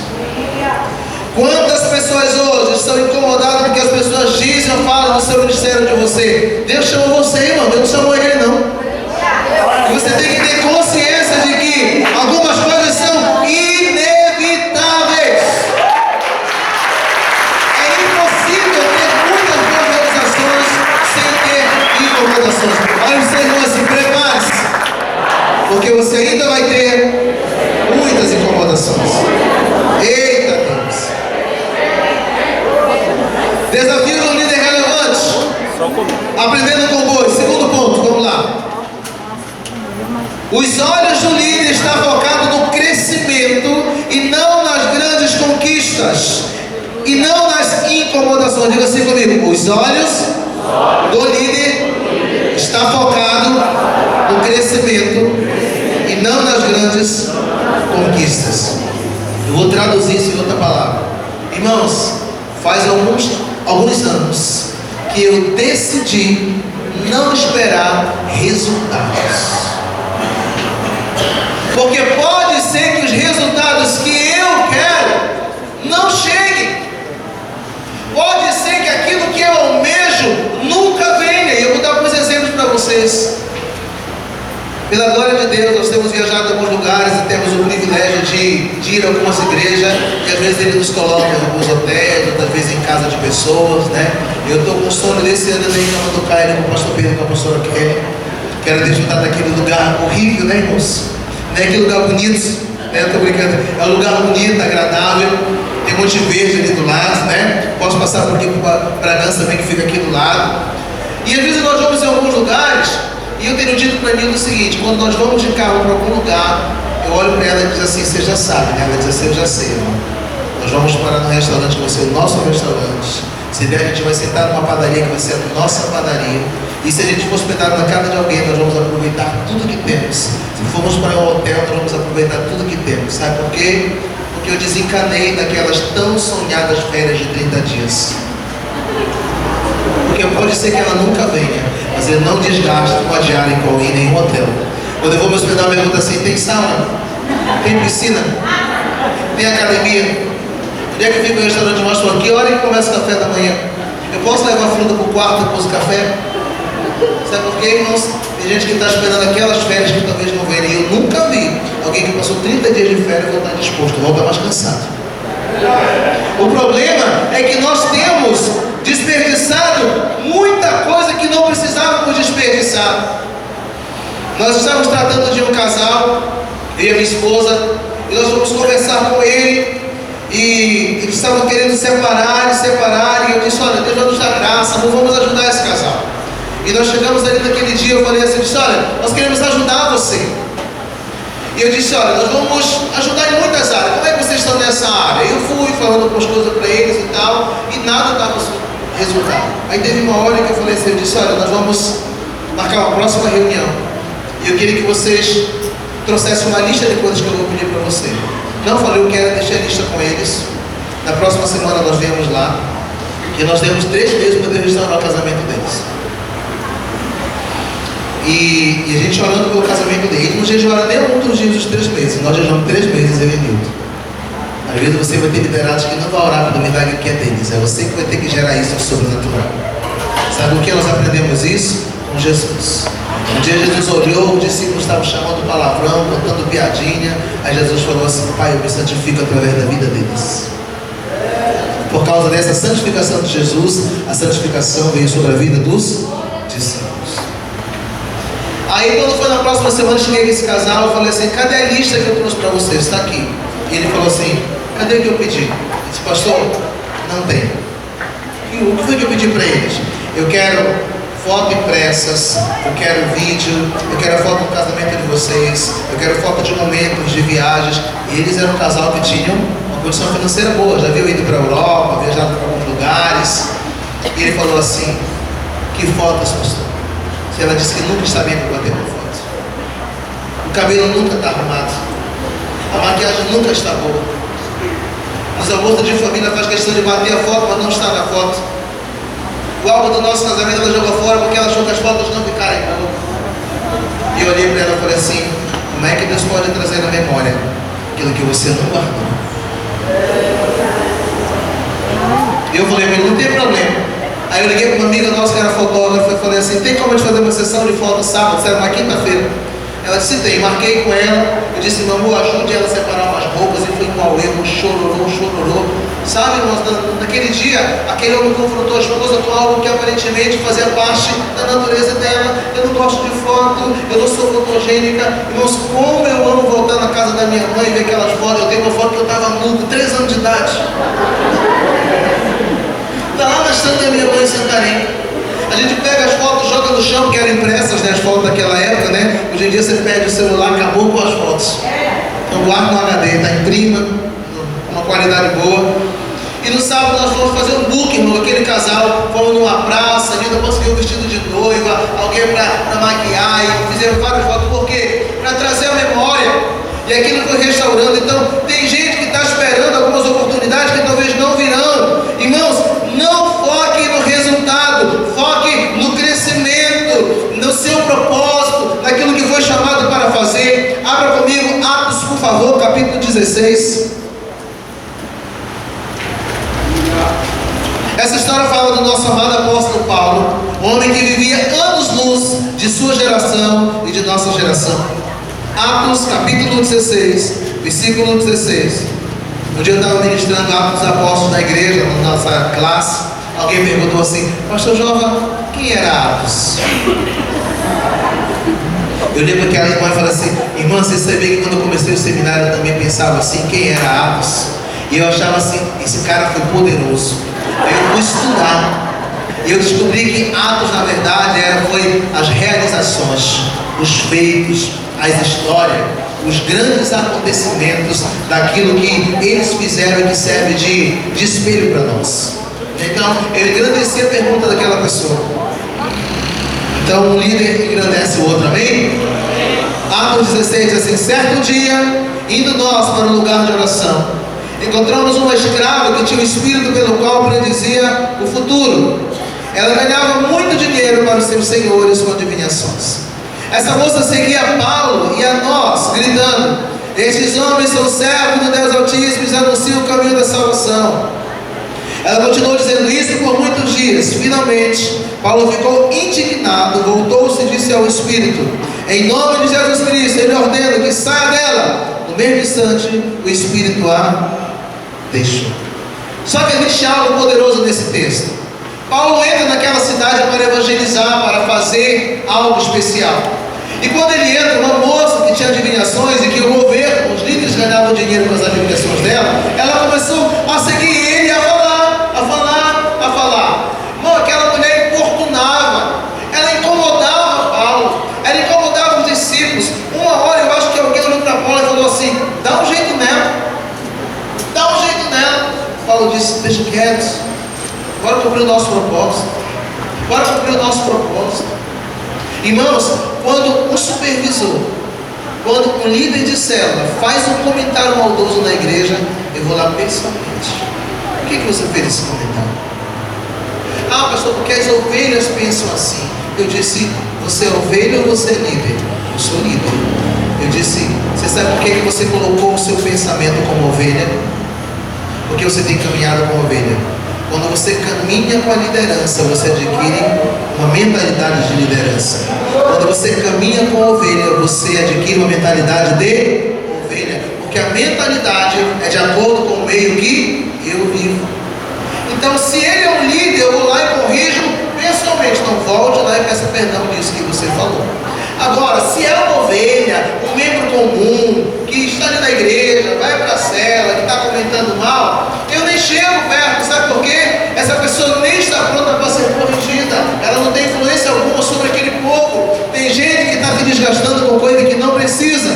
Quantas pessoas hoje estão incomodadas porque as pessoas dizem ou falam no seu ministério de você? Deus chamou você, irmão, Deus não chamou ele não. E você tem que ter consciência de que algumas coisas são inevitáveis. É impossível ter muitas boas realizações sem ter incomodações. Olha o seu irmão assim: prepare-se, porque você ainda vai ter muitas incomodações. Eita Deus! Desafio do líder relevante. Aprendendo com bois. Segundo ponto, vamos lá. Os olhos do líder estão focados no crescimento e não nas grandes conquistas, e não nas incomodações. Diga assim comigo: os olhos do líder estão focados no crescimento e não nas grandes conquistas. Eu vou traduzir isso em outra palavra. Irmãos, faz alguns anos que eu decidi não esperar resultados. Porque pode ser que os resultados que eu quero não cheguem. Pode ser que aquilo que eu almejo nunca venha. E eu vou dar alguns exemplos para vocês. Pela glória de Deus, nós temos viajado a alguns lugares e temos o privilégio de ir a algumas igrejas. E às vezes ele nos coloca em alguns hotéis, outras vezes em casa de pessoas, né? Eu estou com sono desse ano em cama do Caio, com o pastor Pedro, com a pastora Kelly. Quero desfrutar daquele lugar horrível, né, irmãos? Não é aquele lugar bonito, né? Eu estou brincando. É um lugar bonito, agradável. Tem um monte de verde ali do lado, né? Posso passar por aqui para Bragança também, que fica aqui do lado. E às vezes nós vamos em alguns lugares. E eu tenho dito para mim o seguinte: quando nós vamos de carro para algum lugar, eu olho para ela e diz assim: você já sabe, né? Ela diz assim: eu já sei, irmão. Nós vamos parar no restaurante que vai ser o nosso restaurante. Se der, a gente vai sentar numa padaria que vai ser a nossa padaria. E se a gente for hospedado na casa de alguém, nós vamos aproveitar tudo que temos. Se formos para um hotel, nós vamos aproveitar tudo que temos. Sabe por quê? Porque eu desencanei daquelas tão sonhadas férias de 30 dias. Porque pode ser que ela nunca venha, mas ele não desgasta com a diária em nenhum hotel. Quando eu vou me hospedar, eu pergunto assim: tem sauna? Tem piscina? Tem academia? Onde é que fica o restaurante? Mostro aqui, a hora que começa o café da manhã. Eu posso levar a fruta para o quarto depois do café? Sabe por quê, irmãos? Tem gente que está esperando aquelas férias que talvez não venham. E eu nunca vi alguém que passou 30 dias de férias voltar disposto, volta mais cansado. O problema é que nós temos desperdiçado muita coisa que não precisávamos desperdiçar. Nós estamos tratando de um casal, eu e a minha esposa, e nós vamos conversar com ele. E eles estavam querendo separar, e eu disse: olha, Deus vai nos dar graça, não vamos ajudar esse casal. E nós chegamos ali naquele dia, eu falei assim: disse, olha, nós queremos ajudar você. E eu disse: olha, nós vamos ajudar em muitas áreas. Como é que vocês estão nessa área? Eu fui falando algumas coisas para eles e tal, e nada dava resultado. Aí teve uma hora que eu falei assim: eu disse: olha, nós vamos marcar uma próxima reunião. E eu queria que vocês trouxessem uma lista de coisas que eu vou pedir para você. Não falei o que era, deixei evangelista com eles. Na próxima semana nós viemos lá. E nós temos 3 meses para poder restaurar o casamento deles. E a gente orando pelo casamento dele. Ele não jejuaram nenhum dos dias dos 3 meses. Nós jejuamos 3 meses, ele e Nilton. Às vezes você vai ter liderados que não vão orar pelo milagre que é deles. É você que vai ter que gerar isso no sobrenatural. Sabe o que nós aprendemos isso? Com Jesus. Um dia Jesus olhou, os discípulos estavam chamando palavrão, contando piadinha. Aí Jesus falou assim: Pai, eu me santifico através da vida deles. Por causa dessa santificação de Jesus, a santificação veio sobre a vida dos discípulos. Aí quando foi na próxima semana, eu cheguei com esse casal, eu falei assim: cadê a lista que eu trouxe para vocês? Está aqui. E ele falou assim: cadê o que eu pedi? Eu disse: pastor, não tem. E o que foi que eu pedi para eles? Eu quero foto impressas, eu quero vídeo, eu quero a foto do casamento de vocês, eu quero foto de momentos, de viagens. E eles eram um casal que tinham uma condição financeira boa, já haviam ido para a Europa, viajado para alguns lugares. E ele falou assim: que fotos, pastor? Se ela disse que nunca está bem para bater uma foto. O cabelo nunca está arrumado. A maquiagem nunca está boa. Os almoços de família faz questão de bater a foto, mas não está na foto. O álbum do nosso casamento ela jogou fora porque ela achou que as fotos não ficarem boas. E eu olhei para ela e falei assim: como é que Deus pode trazer na memória aquilo que você não guardou? E eu falei: mas não tem problema. Aí eu liguei para uma amiga nossa que era fotógrafa e falei assim: tem como a gente fazer uma sessão de foto sábado? Isso era uma quinta-feira. Ela disse: tem. Marquei com ela. Eu disse: meu amor, ajude ela a separar umas roupas. E fui com o erro, chororô. Sabe, irmãos, naquele dia, aquele homem confrontou a esposa com algo que aparentemente fazia parte da natureza dela. Eu não gosto de foto, eu não sou fotogênica. Irmãos, como eu amo voltar na casa da minha mãe e ver aquelas fotos. Eu tenho uma foto que eu estava nudo, 3 anos de idade. Está lá na estante da minha mãe em Santarém. A gente pega as fotos, joga no chão, porque eram impressas, né, as fotos daquela época, né? Hoje em dia você pede o celular, acabou com as fotos. Então guarda no HD, tá? Imprima, uma qualidade boa. E no sábado nós fomos fazer um book, irmão, aquele casal, fomos numa praça, ainda conseguiu um vestido de noiva, alguém para maquiar, e fizeram várias fotos. Por quê? Para trazer a memória. E aquilo foi restaurando. Então, tem gente que está esperando algumas oportunidades que talvez não virão. Irmãos, não foque no resultado, foque no crescimento, no seu propósito, naquilo que foi chamado para fazer. Abra comigo Atos, por favor, capítulo 16. Essa história fala do nosso amado apóstolo Paulo, homem que vivia anos-luz de sua geração e de nossa geração. Atos capítulo 16, versículo 16. Um dia eu estava ministrando Atos dos Apóstolos na igreja, na nossa classe. Alguém perguntou assim: pastor Jova, quem era Atos? Eu lembro que aquela irmã falou assim: irmã, você sabia que quando eu comecei o seminário eu também pensava assim, quem era Atos? E eu achava assim, esse cara foi poderoso. Aí eu fui estudar. E eu descobri que Atos, na verdade, foi as realizações, os feitos, as histórias, os grandes acontecimentos daquilo que eles fizeram e que serve de espelho para nós. Então, eu engrandeci a pergunta daquela pessoa. Então, um líder engrandece o outro, amém? Atos 16 diz assim: certo dia, indo nós para um lugar de oração, encontramos uma escrava que tinha um espírito pelo qual predizia o futuro. Ela ganhava muito dinheiro para os seus senhores com adivinhações. Essa moça seguia a Paulo e a nós, gritando: estes homens são servos do Deus Altíssimo e anunciam o caminho da salvação. Ela continuou dizendo isso por muitos dias. Finalmente, Paulo ficou indignado, voltou-se e disse ao Espírito: em nome de Jesus Cristo, ele ordena que saia dela. No mesmo instante, o Espírito a deixou. Só que existe algo poderoso nesse texto. Paulo entra naquela cidade para evangelizar, para fazer algo especial. E quando ele entra, uma moça que tinha adivinhações e que o governo, os líderes ganhavam dinheiro com as adivinhações dela, ela começou a seguir ele, a falar. Irmão, aquela mulher importunava, ela incomodava Paulo, ela incomodava os discípulos. Uma hora eu acho que alguém olhou para Paulo e falou assim: dá um jeito nela. Paulo disse: deixa quieto, bora cumprir o nosso propósito. Irmãos, quando um supervisor, quando um líder de célula faz um comentário maldoso na igreja, eu vou lá pessoalmente. Por que você fez esse comentário? Ah, pastor, porque as ovelhas pensam assim. Eu disse, você é ovelha ou você é líder? Eu sou líder. Eu disse, você sabe por que você colocou o seu pensamento como ovelha? Porque você tem caminhado como ovelha. Quando você caminha com a liderança, você adquire uma mentalidade de liderança. Quando você caminha com a ovelha, você adquire uma mentalidade de ovelha. Porque a mentalidade é de acordo com o meio que eu vivo. Então, se ele é um líder, eu vou lá e corrijo pessoalmente. Então, volte lá e peça perdão disso que você falou. Agora, se é uma ovelha, um membro comum, que está ali na igreja, vai para a cela, que está comentando mal, eu nem chego perto, sabe por quê? Essa pessoa nem está pronta para ser corrigida, ela não tem influência alguma sobre aquele povo. Tem gente que está se desgastando com coisa que não precisa.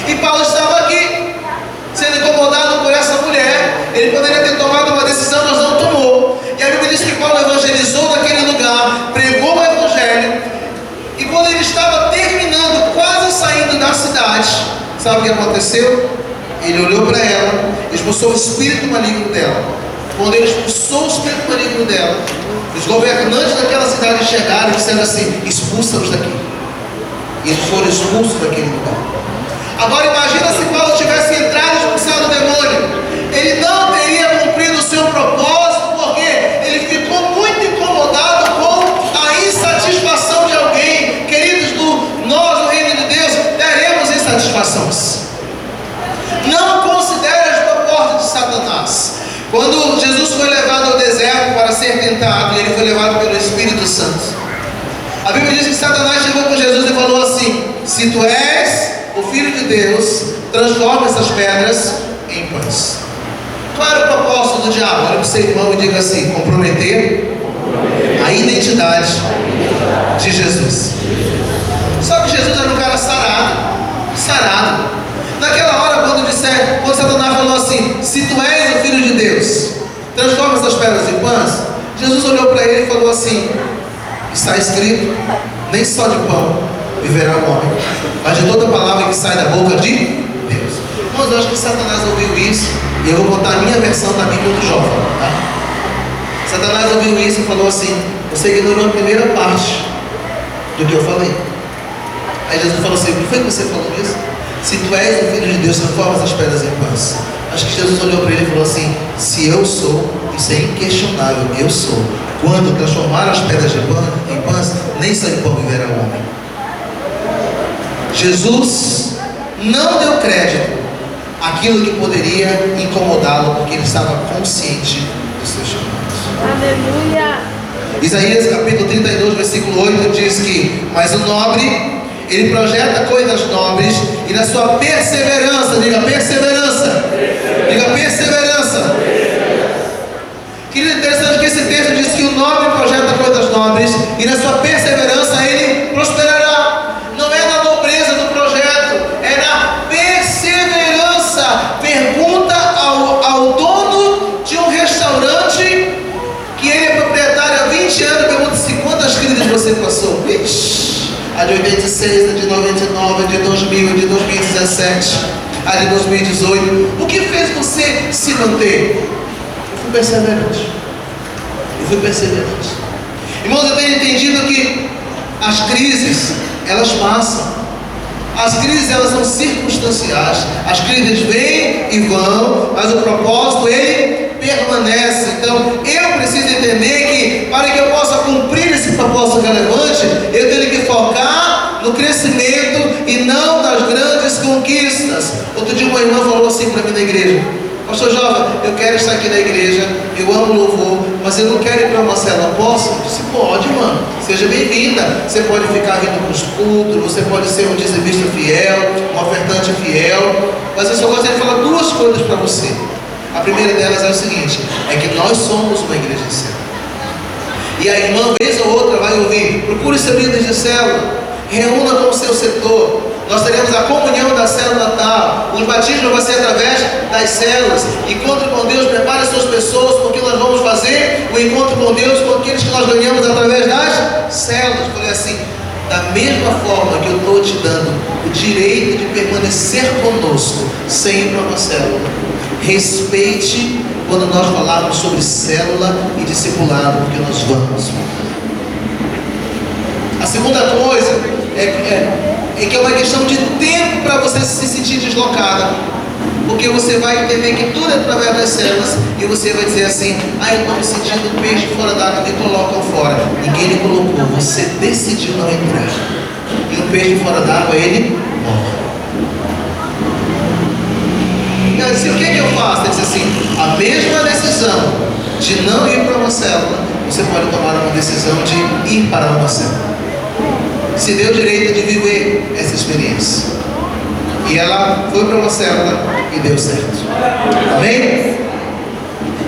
E Paulo estava aqui, sendo incomodado por essa mulher. Ele poderia ter tomado uma decisão, mas não tomou. E a Bíblia diz que Paulo evangelizou naquele lugar, pregou o evangelho. E quando ele estava terminando, quase saindo da cidade, sabe o que aconteceu? Ele olhou para ela, expulsou o espírito maligno dela. Quando ele expulsou o espírito maligno dela, os governantes daquela cidade chegaram e disseram assim: expulsa-os daqui. E eles foram expulsos daquele lugar. Agora imagina se Paulo tivesse entrado e expulsado o demônio. Ele não teria cumprido o seu propósito, porque ele ficou muito incomodado com a insatisfação de alguém. Queridos, nós, no reino de Deus, teremos insatisfações. Não considere as propostas de Satanás. Quando Jesus foi levado ao deserto para ser tentado, ele foi levado pelo Espírito Santo. A Bíblia diz que Satanás chegou com Jesus e falou assim: se tu és o Filho de Deus, transforma essas pedras em pães. Qual era o propósito do diabo? Olha para o seu irmão e diga assim: comprometer a identidade de Jesus. Só que Jesus era um cara sarado. Naquela hora, quando Satanás falou assim: se tu és o Filho de Deus, transforma essas pedras em pães, Jesus olhou para ele e falou assim: está escrito, nem só de pão viverá o homem, mas de toda palavra que sai da boca de Deus. Irmãos, eu acho que Satanás ouviu isso, e eu vou botar a minha versão da Bíblia do jovem, tá? Satanás ouviu isso e falou assim: você ignorou a primeira parte do que eu falei. Aí Jesus falou assim: o que foi que você falou isso? Se tu és o Filho de Deus, transforma essas pedras em pães. Acho que Jesus olhou para ele e falou assim: se eu sou, isso é inquestionável, eu sou. Quando transformar as pedras em pães, nem só em pão viverá o homem. Jesus não deu crédito àquilo que poderia incomodá-lo, porque ele estava consciente do seu chamado. Aleluia. Isaías capítulo 32, versículo 8 diz que: mas o nobre, ele projeta coisas nobres, e na sua perseverança, diga perseverança, diga perseverança. Querido, interessante que esse texto diz que o nobre projeta coisas nobres, e na sua perseverança ele prosperará. Não é na nobreza do projeto, é na perseverança. Pergunta ao dono de um restaurante, que ele é proprietário há 20 anos, pergunta-se: quantas crises você passou? Ixi, a de 86, a de 99, a de 2000, a de 2017, a de 2018. O que fez você se manter? Eu fui perseverante. Irmãos, eu tenho entendido que as crises, elas passam. As crises, elas são circunstanciais. As crises vêm e vão, mas o propósito, ele permanece. Então, eu preciso entender que, para que eu possa cumprir esse propósito relevante, eu tenho que focar no crescimento e não nas grandes conquistas. Outro dia uma irmã falou assim para mim na igreja: pastor jovem, eu quero estar aqui na igreja, eu amo louvor, mas eu não quero ir para uma cela. Posso? Eu disse: pode, mano, seja bem-vinda. Você pode ficar vindo para os cultos, você pode ser um dizimista fiel, um ofertante fiel, mas eu só gostaria de falar duas coisas para você. A primeira delas é o seguinte: é que nós somos uma igreja de célula. E a irmã, vez ou outra, vai ouvir: procure ser líder de célula, reúna com o seu setor. Nós teremos a comunhão da célula natal. Os batismos vão ser através das células. Encontro com Deus, prepare as suas pessoas, porque nós vamos fazer o encontro com Deus com aqueles que nós ganhamos através das células. Eu falei assim: da mesma forma que eu estou te dando o direito de permanecer conosco sem ir para uma célula, Respeite quando nós falarmos sobre célula e discipulado, porque nós vamos. A segunda coisa é que é uma questão de tempo para você se sentir deslocada. Porque você vai entender que tudo é através das células e você vai dizer assim: ah, eu estou me sentindo peixe fora d'água, me colocam fora. Ninguém lhe colocou, você decidiu não entrar. E um peixe fora d'água, ele morre. Eu disse: o que eu faço? Ele disse assim: a mesma decisão de não ir para uma célula, você pode tomar uma decisão de ir para uma célula. Se deu o direito de viver essa experiência. E ela foi para uma célula e deu certo. Amém?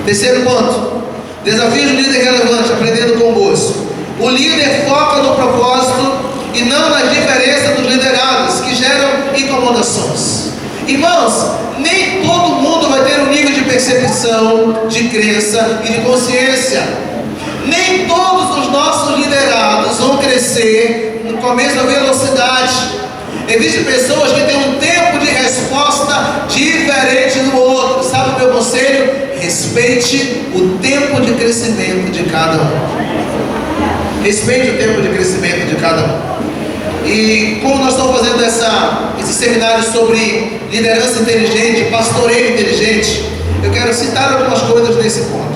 Terceiro ponto: desafio do líder relevante, aprendendo com o moço. O líder foca no propósito e não nas diferenças dos liderados que geram incomodações. Irmãos, nem todo mundo vai ter um nível de percepção, de crença e de consciência. Nem todos os nossos liderados vão crescer com a mesma velocidade. Existem pessoas que têm um tempo de resposta diferente do outro. Sabe o meu conselho? Respeite o tempo de crescimento de cada um. Respeite o tempo de crescimento de cada um. E como nós estamos fazendo esse seminário sobre liderança inteligente, pastoreio inteligente, eu quero citar algumas coisas nesse ponto.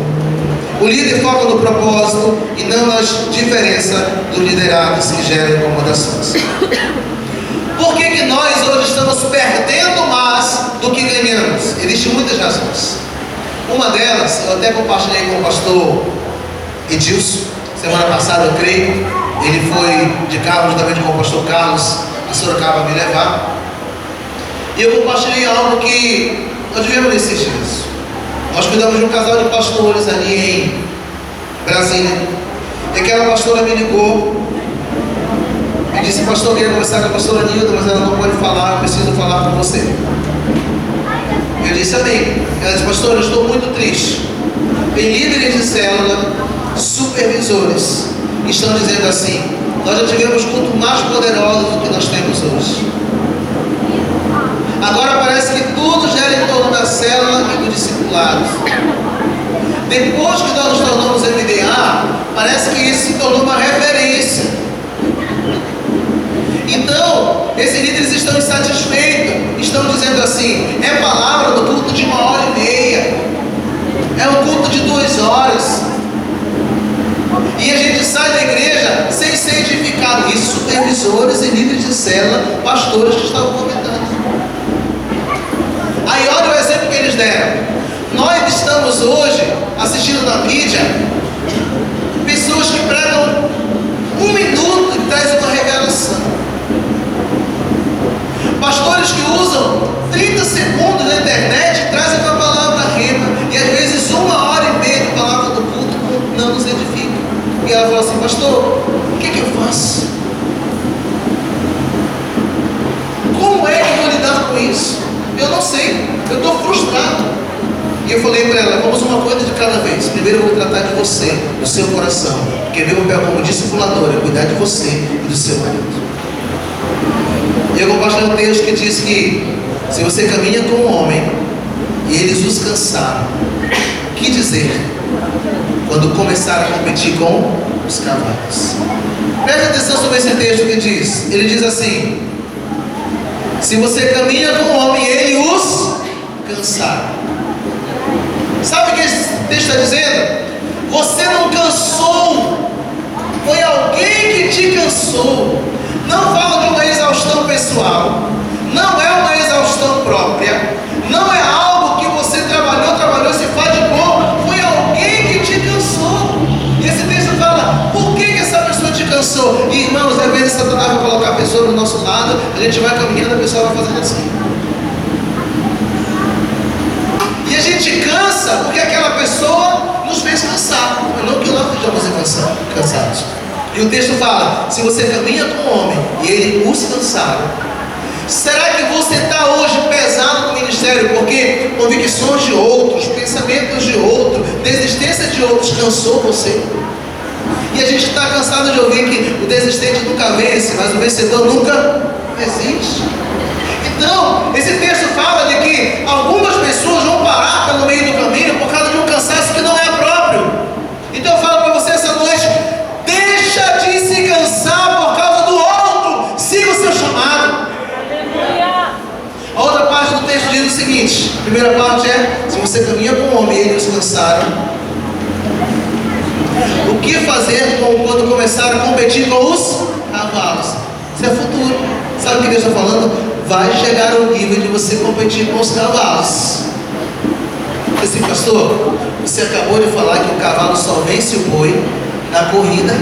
O líder foca no propósito e não nas diferenças dos liderados que geram incomodações. Por que nós hoje estamos perdendo mais do que ganhamos? Existem muitas razões. Uma delas, eu até compartilhei com o pastor Edilson, semana passada, eu creio. Ele foi de carro juntamente com o pastor Carlos a Sorocaba me levar. E eu compartilhei algo que nós vivemos nesses dias. Nós cuidamos de um casal de pastores ali em Brasília. E aquela pastora me ligou. Me disse: pastor, eu queria conversar com a pastora Nilda, mas ela não pode falar, eu preciso falar com você. Eu disse: amém. Ela disse: pastor, eu estou muito triste. Tem líderes de célula, supervisores, que estão dizendo assim: nós já tivemos culto mais poderoso do que nós temos hoje. Agora parece que tudo gira em torno da célula e do discipulado. Depois que nós nos tornamos MDA, parece que isso se tornou uma referência. Então, esses líderes estão insatisfeitos, estão dizendo assim: é palavra do culto de 1h30, é um culto de 2 horas, e a gente sai da igreja sem ser edificado. E supervisores e líderes de célula, pastores que estavam comentando. Aí olha o exemplo que eles deram. Nós estamos hoje assistindo na mídia pessoas que pregam 1 minuto e trazem uma revelação. Pastores que usam 30 segundos na internet e trazem uma palavra rema. E às vezes 1h30 de palavra do culto não nos edifica. E ela fala assim: pastor, o que eu faço? Como é que eu vou lidar com isso? Eu não sei, eu estou frustrado. E eu falei para ela: vamos uma coisa de cada vez. Primeiro eu vou tratar de você, do seu coração. Porque meu papel como discipulador é cuidar de você e do seu marido. E eu compartilhei um texto que diz que se você caminha com um homem e eles os cansaram, o que dizer quando começar a competir com os cavalos? Preste atenção sobre esse texto que diz. Ele diz assim: se você caminha com um homem e ele os cansaram. Sabe o que esse texto está dizendo? Você não cansou, foi alguém que te cansou. Não fala de uma exaustão pessoal, não é uma exaustão própria, não é algo que você trabalhou, se faz de bom. Foi alguém que te cansou. E esse texto fala: por que essa pessoa te cansou? E irmãos, às vezes Satanás vai colocar a pessoa do nosso lado, a gente vai caminhando, a pessoa vai fazendo assim. E a gente cansa porque aquela pessoa nos fez cansar, mas não que nós estejamos cansados. E o texto fala: se você caminha com um homem e ele os cansaram, será que você está hoje pesado no ministério porque convicções de outros, pensamentos de outros, desistência de outros cansou você? E a gente está cansado de ouvir que o desistente nunca vence, mas o vencedor nunca desiste. Então, esse texto fala de que algumas pessoas vão parar você caminha com o homem e eles cansaram. O que fazer quando começaram a competir com os cavalos? Isso é futuro. Sabe o que Deus está falando? Vai chegar ao nível de você competir com os cavalos. Assim, pastor, você acabou de falar que o cavalo só vence o boi na corrida.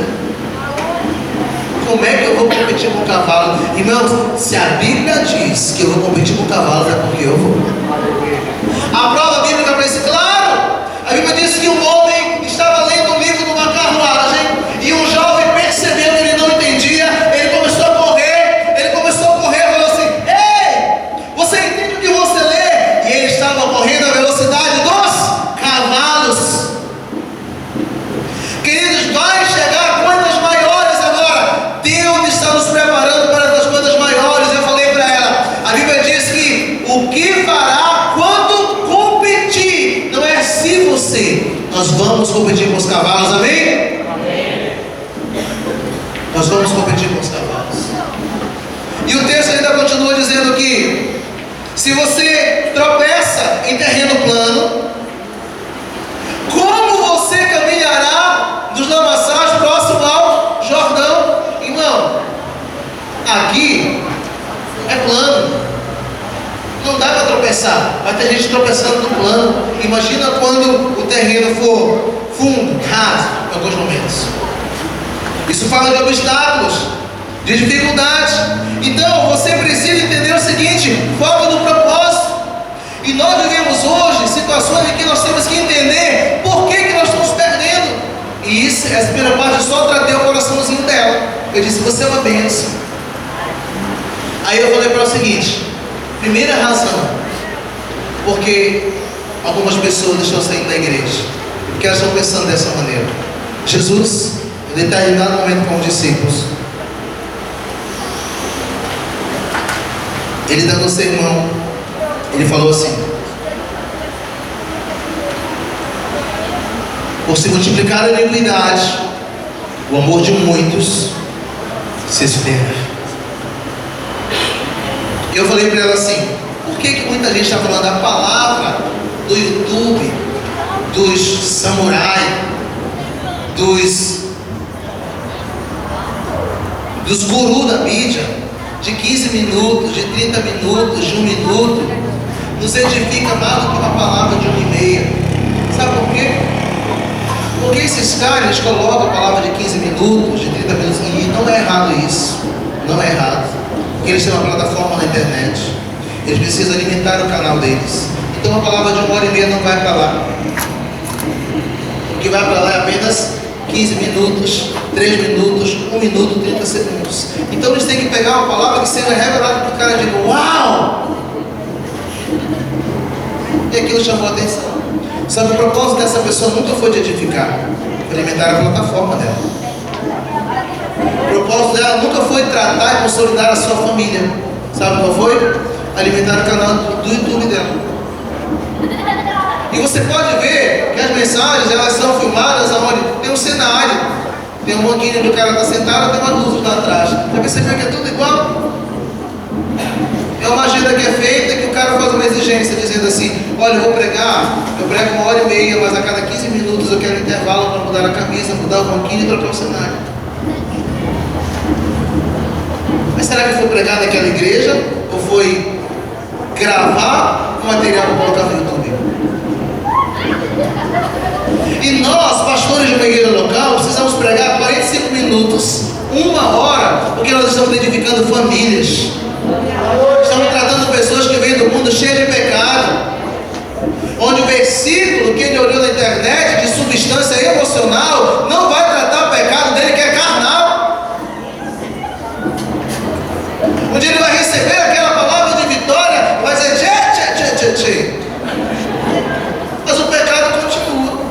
Como é que eu vou competir com o cavalo? Irmãos, se a Bíblia diz que eu vou competir com o cavalo, é porque eu vou. A prova bíblica para isso, claro. A Bíblia diz que um homem estava lendo um livro numa carruagem e um jovem percebeu que ele não entendia. Ele começou a correr e falou assim: ei, você entende o que você lê? E ele estava correndo à velocidade dos cavalos. Queridos, vai chegar coisas maiores agora. Deus está nos preparando para as coisas maiores. Eu falei para ela, a Bíblia diz que o que fará quando competir não é se você. Nós vamos competir com os cavalos, amém? Amém. Nós vamos competir com os cavalos. E o texto ainda continua dizendo que se você tropeça em terreno plano, como você caminhará dos lamaçais próximo ao Jordão? Irmão, aqui é plano. Não dá para tropeçar. Vai ter gente tropeçando no plano. Imagina quando o terreno for fundo, raso, em alguns momentos. Isso fala de obstáculos, de dificuldades. Então, você precisa entender o seguinte: foca no propósito. E nós vivemos hoje situações em que nós temos que entender por que nós estamos perdendo. E isso, essa primeira parte, só tratei o coraçãozinho dela. Eu disse: você é uma bênção. Aí eu falei para ela o seguinte: primeira razão, porque algumas pessoas estão saindo da igreja, porque elas estão pensando dessa maneira. Jesus, em determinado momento com os discípulos, ele dando o sermão, ele falou assim: por se multiplicar a iniquidade, o amor de muitos se esfria. Eu falei para ela assim: por que muita gente está falando a palavra do YouTube, dos samurais, dos gurus da mídia, de 15 minutos, de 30 minutos, de 1 minuto, nos edifica mais do que uma palavra de 1h30? Sabe por quê? Porque esses caras colocam a palavra de 15 minutos, de 30 minutos, e não é errado isso, não é errado. Porque eles têm uma plataforma na internet, eles precisam alimentar o canal deles. Então a palavra de 1h30 não vai para lá. O que vai para lá é apenas 15 minutos, 3 minutos, 1 minuto, 30 segundos. Então eles têm que pegar uma palavra que seja revelada para o cara e dizer: uau! E aquilo chamou a atenção. Só que o propósito dessa pessoa nunca foi de edificar, foi alimentar a plataforma dela. O propósito dela nunca foi tratar e consolidar a sua família. Sabe qual foi? Alimentar o canal do YouTube dela. E você pode ver que as mensagens, elas são filmadas onde tem um cenário, tem um banquinho onde o cara está sentado, tem uma luz lá atrás. Já percebeu que é tudo igual? É uma agenda que é feita, que o cara faz uma exigência dizendo assim: olha, eu vou pregar, eu prego 1h30, mas a cada 15 minutos eu quero intervalo para mudar a camisa, mudar o banquinho e trocar o cenário. Mas será que foi pregar naquela igreja? Ou foi gravar o material para colocar no YouTube? E nós, pastores de uma igreja local, precisamos pregar 45 minutos, 1 hora, porque nós estamos edificando famílias. Estamos tratando pessoas que vêm do mundo cheio de pecado, onde o versículo que ele olhou na internet de substância emocional não vai tratar o pecado dele, que é carnal, onde ele vai receber aquela palavra de vitória, vai dizer tchê. Mas o pecado continua.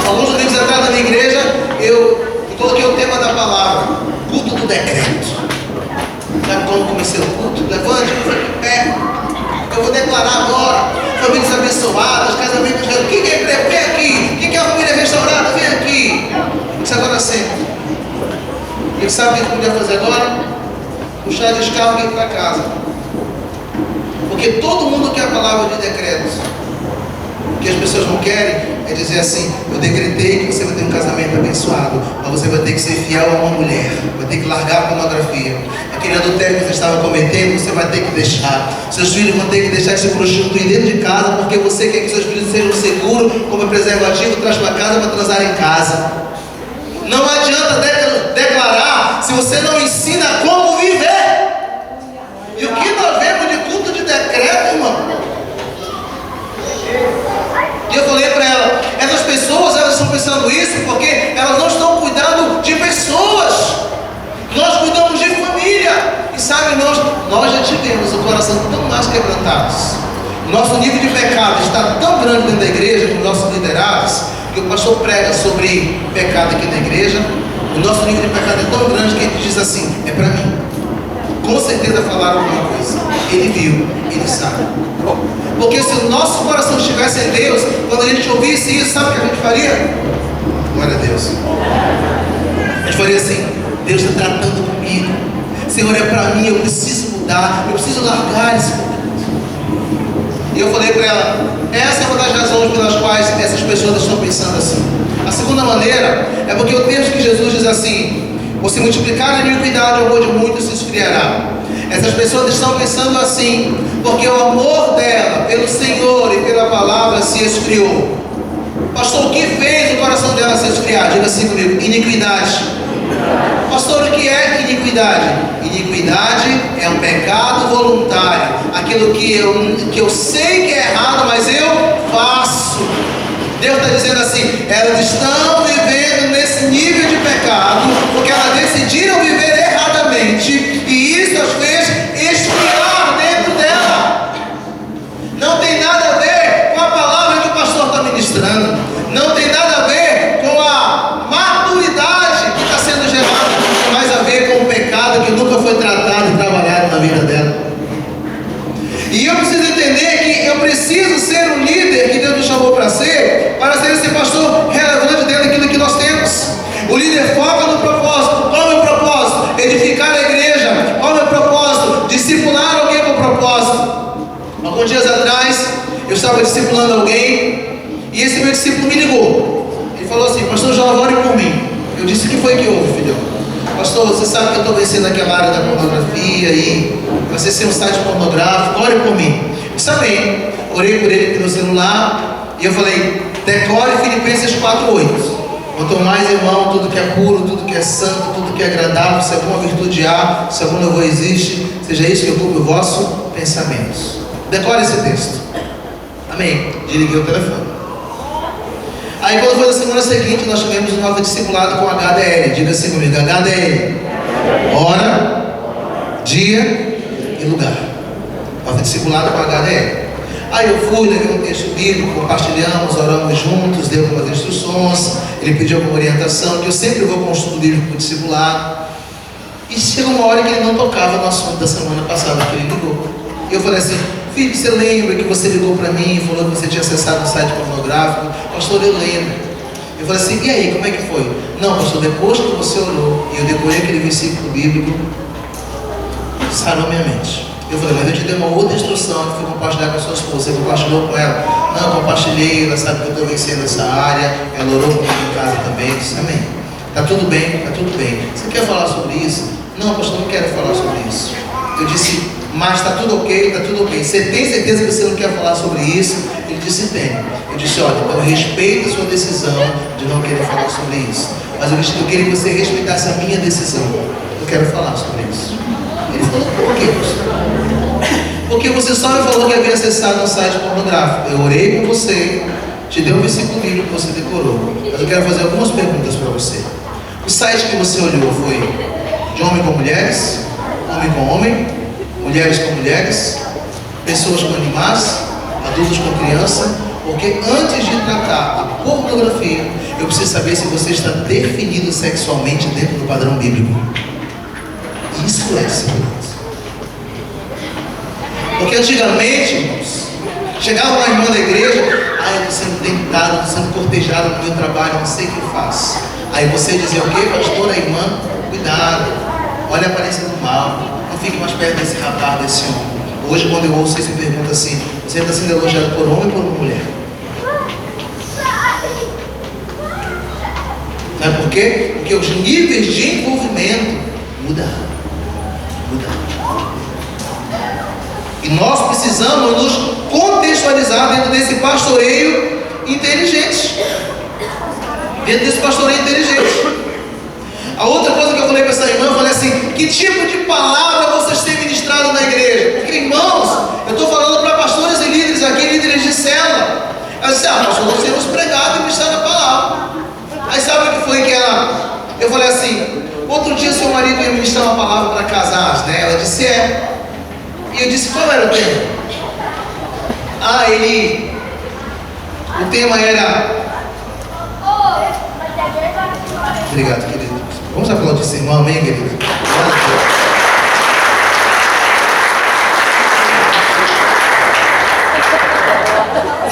Alguns domingos atrás na minha igreja eu coloquei o tema da palavra: culto do decreto. Sabe como comecei o culto? Levante, fique pé. Eu vou declarar agora: famílias abençoadas, casamentos. Quem quer crer? Vem aqui. Quem quer a família restaurada? Vem aqui. Isso agora sempre. E sabe o que eu podia fazer agora? Puxar a descarga e ir para casa. Porque todo mundo quer a palavra de decreto. que as pessoas não querem é dizer assim: eu decretei que você vai ter um casamento abençoado, mas você vai ter que ser fiel a uma mulher, vai ter que largar a pornografia. Aquele adultério que você estava cometendo, você vai ter que deixar. Seus filhos vão ter que deixar de se prostituir dentro de casa, porque você quer que seus filhos sejam seguros, como preservativo, traz para casa para transar em casa. Não adianta declarar se você não ensina como viver. E o que nós vemos de culto de decreto, irmão? E eu falei para ela: essas pessoas, elas estão pensando isso porque elas não estão cuidando de pessoas. Nós cuidamos de família. E sabe, nós já tivemos o coração tão mais quebrantados. O nosso nível de pecado está tão grande dentro da igreja, com os nossos liderados, que o pastor prega sobre pecado aqui na igreja. O nosso nível de pecado é tão grande que ele diz assim: é para mim. Com certeza falaram alguma coisa. Ele viu, ele sabe. Porque se o nosso coração estivesse em Deus, quando a gente ouvisse isso, sabe o que a gente faria? Glória a Deus. A gente faria assim: Deus está tratando comigo. Senhor, é para mim, eu preciso mudar, eu preciso largar esse pecado. E eu falei para ela: essa é uma das razões pelas quais essas pessoas estão pensando assim. A segunda maneira é porque o texto que Jesus diz assim: ou se multiplicar a iniquidade, o amor de muitos se esfriará. Essas pessoas estão pensando assim porque o amor dela pelo Senhor e pela palavra se esfriou. Pastor, o que fez o coração dela se esfriar? Diga assim comigo: iniquidade. Pastor, o que é iniquidade? Iniquidade é um pecado voluntário. Aquilo que eu sei que é errado, mas eu faço. Deus está dizendo assim: elas estão vivendo nesse nível de pecado porque elas decidiram viver erradamente, e isso as fez esfriar dentro dela. Não tem nada a ver com a palavra que o pastor está ministrando, não tem nada a ver com a maturidade que está sendo gerada, tem mais a ver com o pecado que nunca foi tratado e trabalhado na vida dela. E eu preciso entender que eu preciso ser um líder que Deus me chamou para ser esse pastor relevante dentro daquilo que nós temos. O líder foca no propósito. Qual é o meu propósito? Edificar a igreja. Qual é o meu propósito? Discipular alguém com propósito. Alguns dias atrás, eu estava discipulando alguém e esse meu discípulo me ligou. Ele falou assim: pastor João, ore por mim. Eu disse: o que foi que houve, filhão? Pastor, você sabe que eu estou vencendo aquela área da pornografia e você ser um site pornográfico, ore por mim. Eu disse: amém. Orei por ele no celular e eu falei: decore Filipenses 4:8. Quanto mais, irmão, tudo que é puro, tudo que é santo, tudo que é agradável, se alguma virtude há, se algum louvor existe, seja isso que ocupe o vosso pensamento. Decore esse texto. Amém. Desliguei o telefone. Aí quando foi na semana seguinte, nós tivemos um novo discipulado com HDL. Diga assim comigo: HDL. Hora, dia e lugar. Novo discipulado com HDL. Aí eu fui, levei um texto bíblico, compartilhamos, oramos juntos, dei algumas instruções, ele pediu alguma orientação, que eu sempre vou com um estudo bíblico para o discipulado. E chegou uma hora que ele não tocava no assunto da semana passada que ele ligou. E eu falei assim: filho, você lembra que você ligou para mim e falou que você tinha acessado um site pornográfico? Pastor, eu lembro. Eu falei assim: e aí, como é que foi? Não, pastor, depois que você orou e eu decorei aquele versículo bíblico, sarou minha mente. Eu falei: mas eu te dei uma outra instrução que foi compartilhar com a sua esposa. Você compartilhou com ela? Não, compartilhei, ela sabe que eu estou vencendo essa área, ela orou comigo em casa também. Eu disse: amém. Está tudo bem, está tudo bem. Você quer falar sobre isso? Não, pastor, não quero falar sobre isso. Eu disse: mas está tudo ok, está tudo ok. Você tem certeza que você não quer falar sobre isso? Ele disse: tenho. Eu disse: olha, então respeito a sua decisão de não querer falar sobre isso. Mas eu queria que você respeitasse a minha decisão. Eu quero falar sobre isso. Ele falou: por quê, pastor? Porque você só me falou que havia acessado um site pornográfico. Eu orei com você, te dei um versículo bíblico que você decorou. Mas eu quero fazer algumas perguntas para você. O site que você olhou foi de homem com mulheres, homem com homem, mulheres com mulheres, pessoas com animais, adultos com criança? Porque antes de tratar a pornografia, eu preciso saber se você está definido sexualmente dentro do padrão bíblico. Isso é segurança. Porque antigamente, irmãos, chegava uma irmã da igreja: eu estou sendo tentado, estou sendo cortejado no meu trabalho, não sei o que eu faço. Aí você dizia: o quê, pastor? A irmã, cuidado, olha a aparência do mal, não fique mais perto desse rapaz, desse homem. Hoje, quando eu ouço isso, me pergunta assim: você está sendo elogiado por homem ou por mulher? Sabe por quê? Porque os níveis de envolvimento mudam. E nós precisamos nos contextualizar dentro desse pastoreio inteligente. A outra coisa que eu falei para essa irmã, eu falei assim: que tipo de palavra vocês têm ministrado na igreja? Porque, irmãos, eu estou falando para pastores e líderes aqui, líderes de célula. Ela disse: pastor, nós temos pregado e ministrado a palavra. Aí sabe o que foi que ela... Eu falei assim: outro dia seu marido ia ministrar uma palavra para casais, né? Ela disse: é. E eu disse: qual era o tema? O tema era... Obrigado, querido. Vamos aplaudir esse irmão, amém, querido?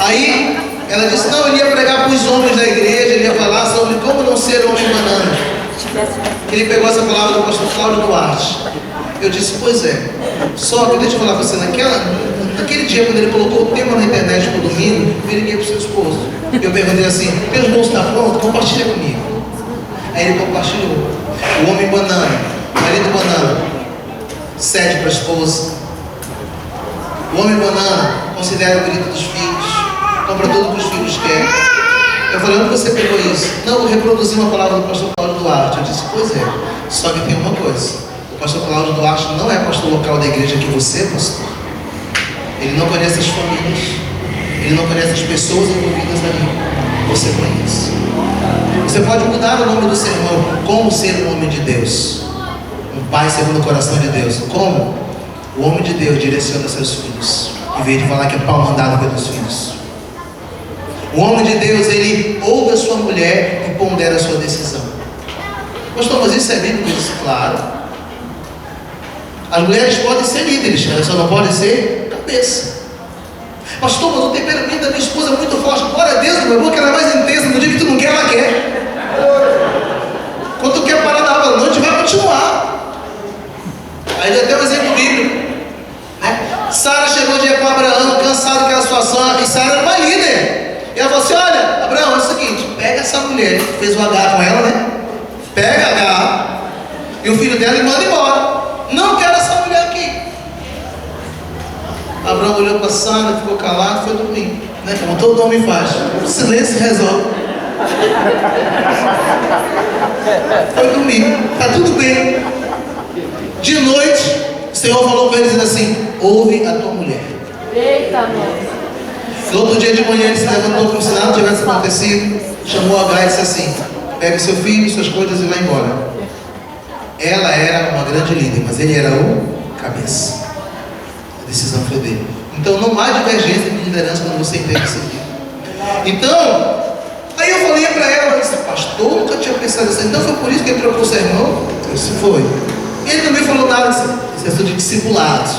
Aí ela disse: não, ele ia pregar para os homens da igreja, ele ia falar sobre como não ser homem banana. Ele pegou essa palavra do pastor Cláudio Duarte. Eu disse: pois é. Só que deixa eu falar para você, naquele dia, quando ele colocou o tema na internet para o domingo, eu liguei para o seu esposo. Eu perguntei assim: meu irmão está pronto? Compartilha comigo. Aí ele compartilhou. O homem banana, o marido banana, cede para a esposa. O homem banana considera o grito dos filhos, compra tudo que os filhos querem. Eu falei: onde você pegou isso? Não, eu reproduzi uma palavra do pastor Cláudio Duarte. Eu disse: pois é, só que tem uma coisa: o pastor Cláudio Duarte não é pastor local da igreja que você é pastor. Ele não conhece as famílias, ele não conhece as pessoas envolvidas ali. Você conhece. Você pode mudar o nome do sermão: como ser um homem de Deus, um pai segundo o coração de Deus. Como? O homem de Deus direciona seus filhos, em vez de falar que é pau mandado pelos filhos. O homem de Deus, ele ouve a sua mulher e pondera a sua decisão. Pastor, mas isso é bíblico? Isso, claro. As mulheres podem ser líderes, elas só não podem ser cabeça. Pastor, mas o temperamento da minha esposa é muito forte. Glória a Deus, meu irmão, que ela é mais intensa. No dia que tu não quer, ela quer. Quando tu quer parar da aula da noite, vai continuar. Aí deu até um exemplo bíblico, né? Sara chegou um dia com Abraão, cansado daquela situação, e Sara era uma líder. E ela falou assim: olha, Abraão, é o seguinte, pega essa mulher, fez o H com ela, né? Pega H e o filho dela e manda embora. Não quero essa mulher aqui. Abraão olhou para Sara, ficou calado e foi dormir, né? Como todo homem faz. O silêncio resolve. Foi dormir. Tá tudo bem. De noite, o Senhor falou para ele, dizendo assim: ouve a tua mulher. Eita, mano. No outro dia de manhã ele se levantou como se nada tivesse acontecido, chamou H e disse assim: pegue seu filho, suas coisas e vá embora. Ela era uma grande líder, mas ele era o cabeça. A decisão foi dele. Então não há divergência de liderança quando você entende isso aqui. Então, aí eu falei para ela, eu disse: pastor, nunca tinha pensado assim. Então foi por isso que ele trocou o sermão? Isso foi. E ele também falou nada, isso é tudo de discipulado.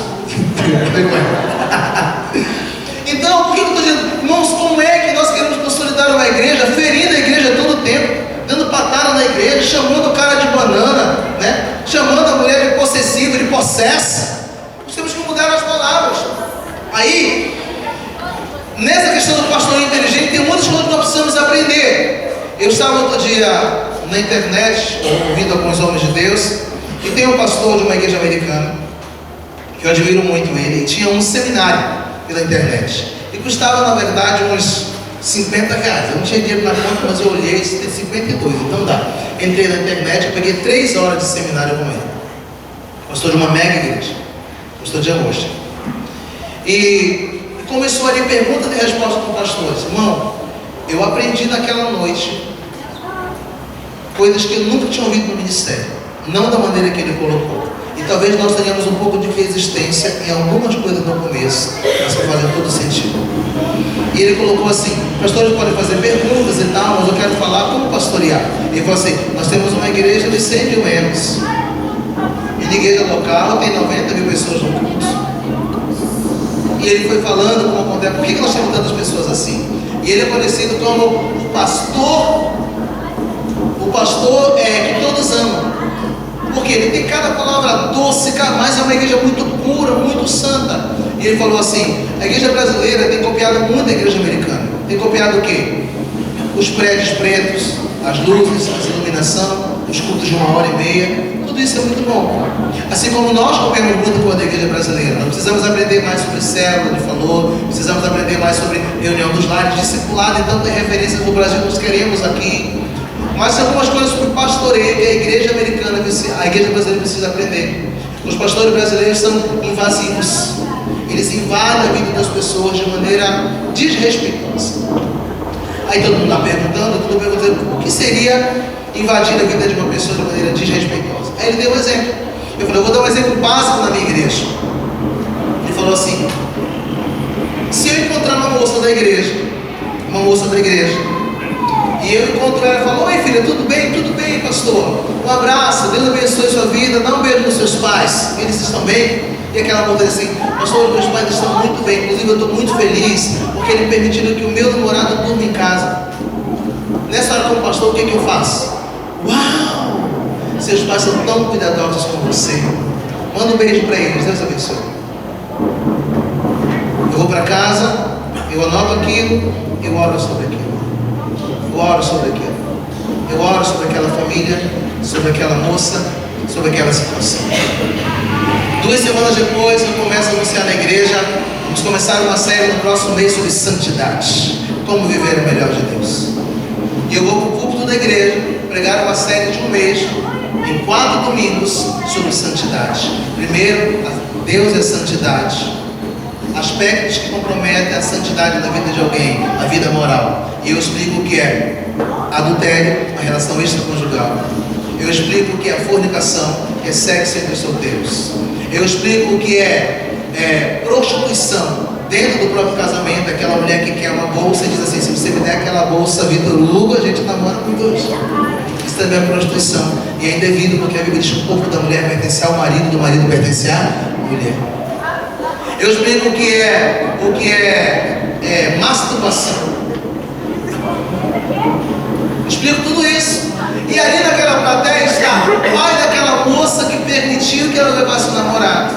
Então, por que eu estou dizendo? Irmãos, como é que nós queremos consolidar uma igreja, ferindo a igreja todo o tempo, dando patada na igreja, chamando o cara de banana, né? Chamando a mulher de possessiva, de possessa? Nós temos que mudar as palavras. Aí, nessa questão do pastor inteligente, tem muitas coisas que nós precisamos aprender. Eu estava outro dia na internet, ouvindo alguns homens de Deus, e tem um pastor de uma igreja americana, que eu admiro muito ele, e tinha um seminário pela internet, e custava na verdade uns 50 reais. Eu não tinha dinheiro na conta, mas eu olhei, isso tem 52, então dá. Entrei na internet, eu peguei 3 horas de seminário com ele, pastor de uma mega igreja, pastor de Agosto, e começou ali pergunta e resposta com pastores. Irmão, eu aprendi naquela noite coisas que eu nunca tinha ouvido no ministério, não da maneira que ele colocou. E talvez nós tenhamos um pouco de resistência em algumas coisas no começo, mas que fazem todo sentido. E ele colocou assim: pastores podem fazer perguntas e tal, mas eu quero falar como pastorear. Ele falou assim: nós temos uma igreja de 100 mil membros, e na igreja local tem 90 mil pessoas no culto. E ele foi falando como acontece, por que nós temos tantas pessoas assim? E ele é conhecido como o pastor que todos amam. Porque ele tem cada palavra doce, mas é uma igreja muito pura, muito santa. E ele falou assim: a igreja brasileira tem copiado muito a igreja americana. Tem copiado o quê? Os prédios pretos, as luzes, a iluminação, os cultos de 1h30, tudo isso é muito bom. Assim como nós comemos muito com a igreja brasileira, nós precisamos aprender mais sobre célula, ele falou, precisamos aprender mais sobre reunião dos lares, discipulado, então tem referências do Brasil que nós queremos aqui. Mas tem algumas coisas para o pastoreio que a igreja americana, a igreja brasileira precisa aprender. Os pastores brasileiros são invasivos. Eles invadem a vida das pessoas de maneira desrespeitosa. Aí todo mundo está perguntando, o que seria invadir a vida de uma pessoa de maneira desrespeitosa? Aí ele deu um exemplo. Eu falei, eu vou dar um exemplo básico na minha igreja. Ele falou assim, se eu encontrar uma moça da igreja, e eu encontro ela e falo, oi filha, tudo bem, pastor? Um abraço, Deus abençoe sua vida, dá um beijo nos seus pais, eles estão bem? E aquela mulher assim, pastor, meus pais estão muito bem, inclusive eu estou muito feliz, porque eles permitiram que o meu namorado durma em casa. Nessa hora como pastor, o que eu faço? Uau! Seus pais são tão cuidadosos com você. Manda um beijo para eles, Deus abençoe. Eu vou para casa, eu anoto aquilo, eu oro sobre aquilo. Eu oro sobre aquilo. Eu oro sobre aquela família, sobre aquela moça, sobre aquela situação. 2 semanas depois, eu começo a anunciar na igreja. Vamos começar uma série no próximo mês sobre santidade. Como viver o melhor de Deus. E eu vou para o púlpito da igreja pregar uma série de um mês, em 4 domingos, sobre santidade. Primeiro, Deus é santidade. Aspectos que comprometem a santidade da vida de alguém, a vida moral. E eu explico o que é adultério, a relação extraconjugal. Eu explico o que é fornicação, que é sexo entre solteiros. Eu explico o que é prostituição dentro do próprio casamento. Aquela mulher que quer uma bolsa e diz assim, se você me der aquela bolsa Vitor Hugo, a gente namora com dois. Isso também é prostituição. E é indevido, porque a Bíblia diz que o corpo da mulher pertence ao marido, do marido pertence à mulher. Eu explico o que é masturbação. Explico tudo isso. E ali naquela plateia está o pai daquela moça que permitiu que ela levasse o namorado.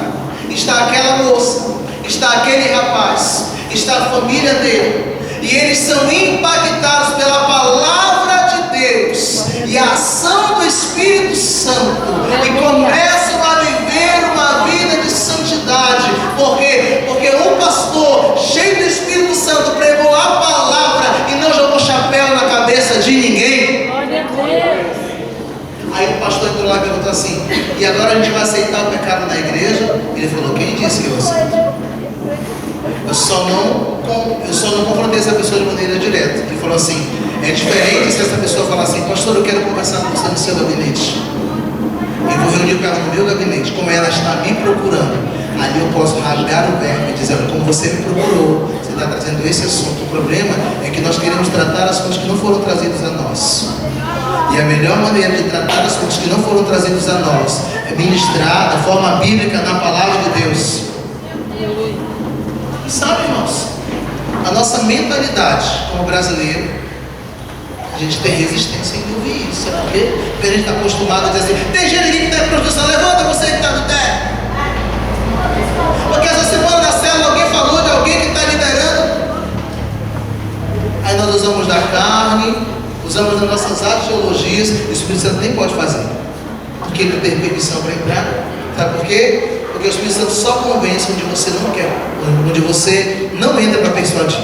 Está aquela moça, está aquele rapaz, está a família dele. E eles são impactados pela palavra de Deus e a ação do Espírito Santo. E começam a viver uma vida de santidade. Por quê? Porque um pastor cheio do Espírito Santo pregou a palavra e não jogou chapéu na cabeça de ninguém. Aí o pastor entrou lá e perguntou assim, e agora a gente vai aceitar o pecado na igreja? Ele falou, quem disse que eu aceito? Eu só não confrontei essa pessoa de maneira direta. Ele falou assim, é diferente se essa pessoa falar assim, pastor, eu quero conversar com você no seu gabinete. Eu vou reunir com ela no meu gabinete, como ela está me procurando. Ali eu posso rasgar o verbo e dizer, como você me procurou, você está trazendo esse assunto. O problema é que nós queremos tratar assuntos que não foram trazidos a nós. E a melhor maneira de tratar assuntos que não foram trazidos a nós é ministrar da forma bíblica na palavra de Deus. E sabe, irmãos, a nossa mentalidade como brasileiro, a gente tem resistência em ouvir isso. Sabe por quê? Porque a gente está acostumado a dizer assim, tem gente que está em produção, levanta você que está no teto. Porque essa semana na célula alguém falou de alguém que está liderando. Aí nós usamos da carne, usamos das nossas axiologias, e o Espírito Santo nem pode fazer. Porque ele não tem permissão para entrar. Sabe por quê? Porque o Espírito Santo só convence onde você não quer, onde você não entra para persuadir.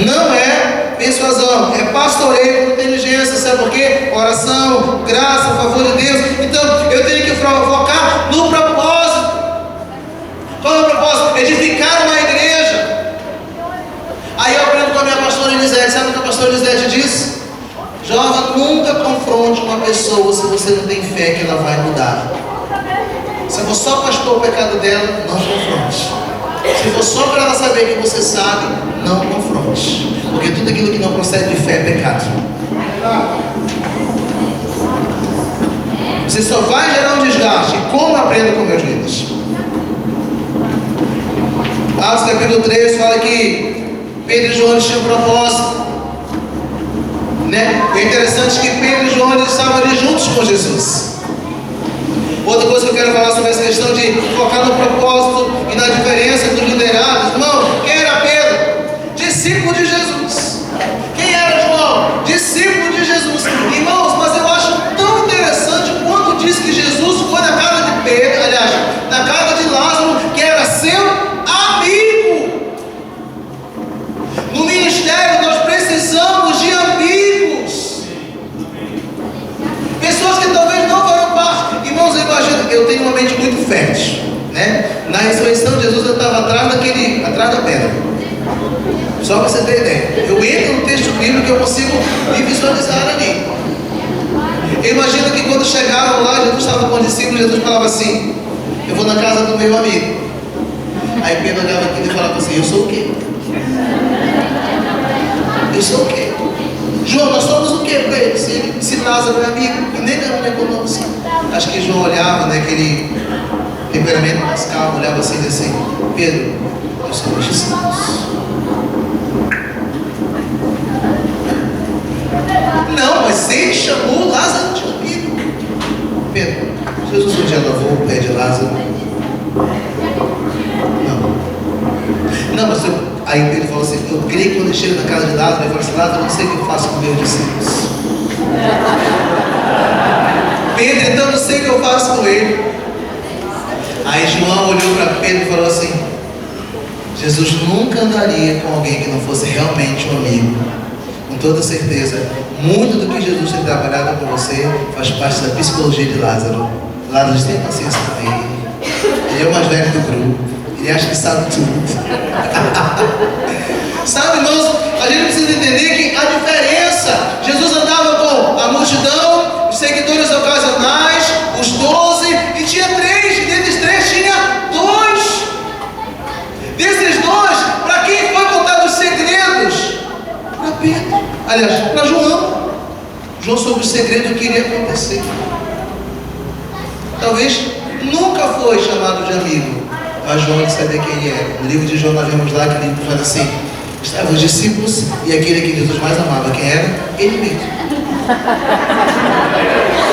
Não é persuasão, é pastoreio com inteligência. Sabe por quê? Oração, graça, favor de Deus. Então eu tenho que focar no propósito. Qual é o propósito? Edificar uma igreja. Aí eu aprendo com a minha pastora Elisete. Sabe o que a pastora Elisete diz? Jovem, nunca confronte uma pessoa se você não tem fé que ela vai mudar. Se for só pastor o pecado dela, não confronte. Se for só para ela saber que você sabe, não confronte. Porque tudo aquilo que não procede de fé é pecado. Você só vai gerar um desgaste. Como aprendo com meus líderes? Atos capítulo 3 fala que Pedro e João tinham um propósito. O interessante é que Pedro e João estavam ali juntos com Jesus. Outra coisa que eu quero falar sobre essa questão de focar no propósito e na diferença dos liderados. Irmão, quem era Pedro? Discípulo de Jesus. Quem era João? Discípulo muito fértil, né? Na ressurreição, Jesus estava atrás da pedra. Só para você ter ideia. Eu entro no texto bíblico que eu consigo me visualizar ali. Imagina que quando chegaram lá, Jesus estava com os discípulos, Jesus falava assim: eu vou na casa do meu amigo. Aí Pedro olhava aqui e falava assim: eu sou o quê? Eu sou o quê? João, nós somos o quê para ele? Se Lázaro é amigo, e nem conosco. Acho que João olhava, né, aquele temperamento mais calmo, olhava assim e dizia assim: Pedro, nós somos discípulos. Não, mas ele chamou Lázaro de amigo. Pedro, Jesus um dia lavou o pé de Lázaro? Não, mas aí Pedro falou assim: eu creio que quando eu chego na casa de Lázaro, eu falo assim: Lázaro, eu não sei o que eu faço com meus discípulos. Pedro, então eu não sei o que eu faço com ele. Aí João olhou para Pedro e falou assim: Jesus nunca andaria com alguém que não fosse realmente um amigo. Com toda certeza, muito do que Jesus tem trabalhado com você faz parte da psicologia de Lázaro. Lázaro, tem paciência com ele. Ele é o mais velho do grupo. Ele acha que sabe tudo. Sabe, irmãos, a gente precisa entender que a diferença, Jesus andava com a multidão, os seguidores ocasionais, os 12, e tinha 3, e desses 3 tinha 2. Desses 2, para quem foi contado os segredos? Para Pedro, aliás, para João. João soube o segredo que iria acontecer. Talvez nunca foi chamado de amigo, mas João sabia quem ele era. No livro de João nós vemos lá que ele fala assim: estavam os discípulos e aquele que Jesus mais amava. Quem era? Ele mesmo.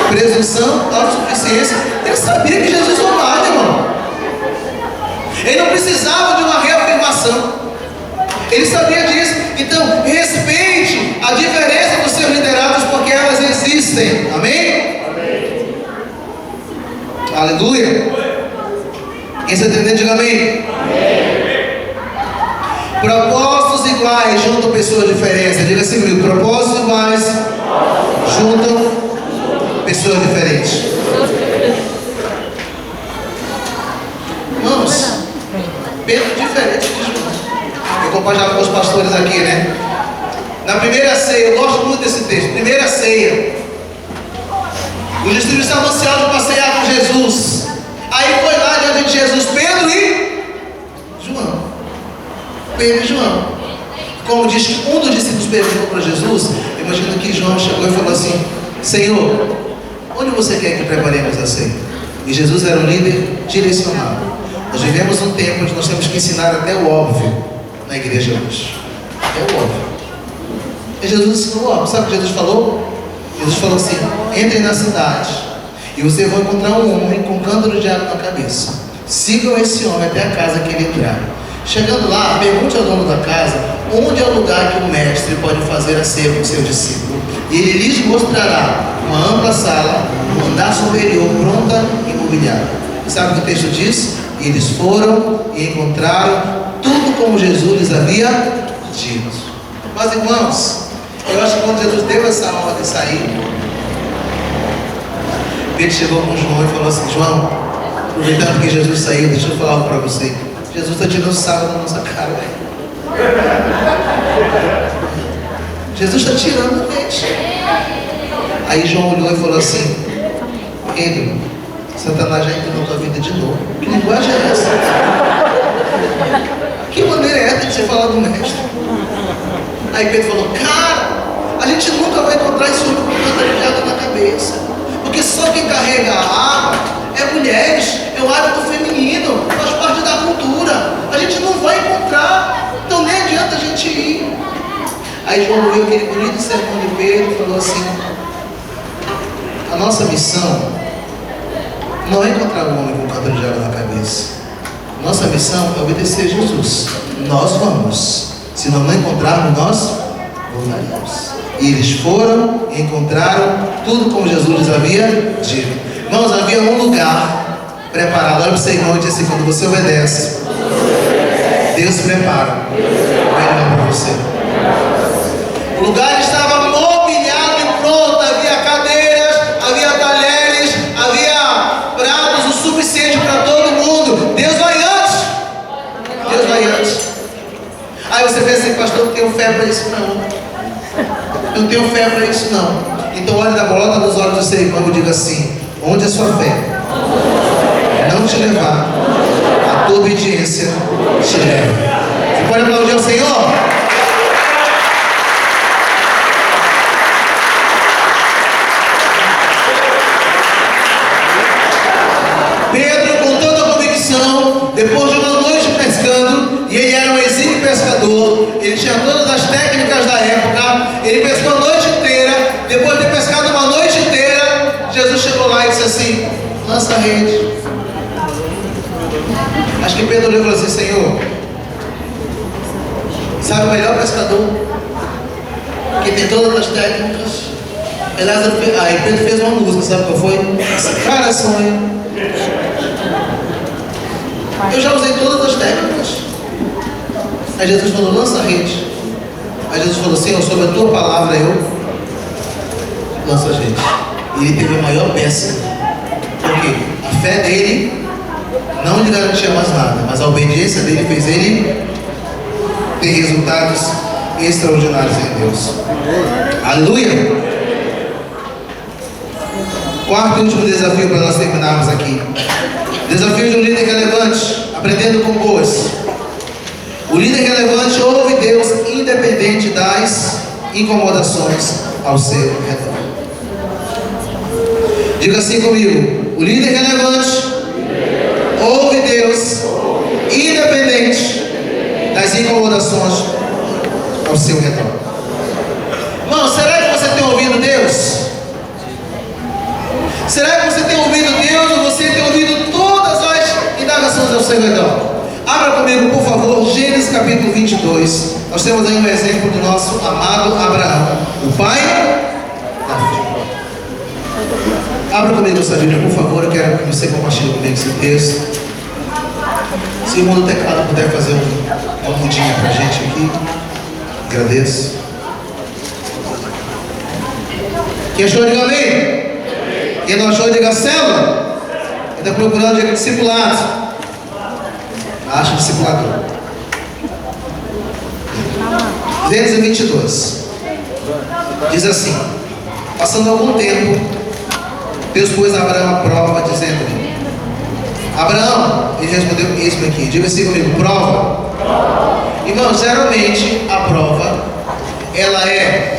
Presunção, autossuficiência. Ele sabia que Jesus o amava, irmão. Ele não precisava de uma reafirmação. Ele sabia disso. Então, respeite a diferença dos seus liderados, porque elas existem. Amém? Amém. Aleluia. Quem está entendendo, diga amém. Amém. Propósitos iguais juntam pessoas diferentes. Diga assim comigo: propósitos iguais juntam pessoas diferentes. Irmãos, Pedro diferente de João. Eu compartilhava com os pastores aqui, né? Na primeira ceia, eu gosto muito desse texto. Primeira ceia, os discípulos estavam ansiosos para ceiar com Jesus. Aí foi lá diante de Jesus Pedro e João. Pedro e João. Como diz que um dos discípulos perguntou para Jesus, imagina que João chegou e falou assim: Senhor, onde você quer que preparemos a ceia? E Jesus era um líder direcionado. Nós vivemos um tempo onde nós temos que ensinar até o óbvio na igreja hoje. Até o óbvio. E Jesus ensinou óbvio. Sabe o que Jesus falou? Jesus falou assim: entrem na cidade e você vai encontrar um homem com um cântaro de água na cabeça. Sigam esse homem até a casa que ele entrar. Chegando lá, pergunte ao dono da casa onde é o lugar que o mestre pode fazer a ceia com o seu discípulo. E ele lhes mostrará uma ampla sala, um andar superior, pronta e mobiliada. E sabe o que o texto diz? E eles foram e encontraram tudo como Jesus lhes havia dito. Mas, irmãos, eu acho que quando Jesus deu essa ordem de sair, Pedro chegou com João e falou assim: João, aproveitando que Jesus saiu, deixa eu falar algo para você. Jesus está tirando sarro da nossa cara, velho. Jesus está tirando a gente. Aí João olhou e falou assim: Pedro, Satanás já entrou na tua vida de novo. Que linguagem é essa? Que maneira é essa de você falar do mestre? Aí Pedro falou: cara, a gente nunca vai encontrar esse homem com tanta água na cabeça. Porque só quem carrega a água é mulheres, é o hábito feminino, faz parte da cultura. A gente não vai encontrar, então nem adianta a gente ir. Aí João ouviu aquele bonito sermão de Pedro e falou assim: a nossa missão não é encontrar um homem com um cântaro de água na cabeça. Nossa missão é obedecer a Jesus. Nós vamos. Se não encontrarmos, nós voltaremos. E eles foram e encontraram tudo como Jesus lhes havia dito. Irmãos, havia um lugar preparado. Olha para o seu irmão e diz assim: quando você obedece, Deus prepara o melhor para você. O lugar estava mobiliado e pronto. Havia cadeiras, havia talheres, havia pratos o suficiente para isso, não. Eu não tenho fé para isso, não. Então olhe na bolota dos olhos do seu irmão e diga assim: onde a sua fé não te levar, a tua obediência te leva. Você pode aplaudir ao Senhor? Pedro, com toda a convicção, depois de uma noite pescando, e ele era um exímio pescador, ele tinha todas as técnicas da época, ele pescou a noite inteira. Depois de ter pescado uma noite inteira, Jesus chegou lá e disse assim: lança a rede. Acho que Pedro olhou e falou assim: Senhor, sabe o melhor pescador que tem todas as técnicas? Aí Pedro fez uma música, sabe qual foi? Cara, sonho. Eu já usei todas as técnicas. Aí Jesus falou: lança a rede. Aí Jesus falou: Senhor, sobre a tua palavra eu lanço a rede. E ele teve a maior peça. Por quê? A fé dele não lhe garantia mais nada, mas a obediência dele fez ele ter resultados extraordinários em Deus. Aleluia! Quarto e último desafio para nós terminarmos aqui. Desafio de um líder relevante, aprendendo com boas. O líder relevante ouve Deus independente das incomodações ao seu redor. Diga assim comigo: o líder relevante ouve Deus independente das incomodações ao seu redor. Irmão, será que você tem ouvido Deus? Será que você tem ouvido Deus ou você tem ouvido todas as indagações ao seu redor? Abra comigo, por favor, Gênesis capítulo 22. Nós temos aí um exemplo do nosso amado Abraão, o pai da fé. Abra comigo essa Bíblia, por favor. Eu quero que você compartilhe comigo esse texto. Se o irmão do teclado puder fazer uma mudinha pra gente aqui, agradeço. Quem achou, diga amém. Quem não achou, diga célula. Quem está procurando, diga discipulado. Acha discipulador. Gênesis 22 diz assim: passando algum tempo, Deus pôs a Abraão à prova, dizendo-lhe: Abraão, ele respondeu: eis-me aqui. Diga assim comigo: prova. Irmão, geralmente a prova ela é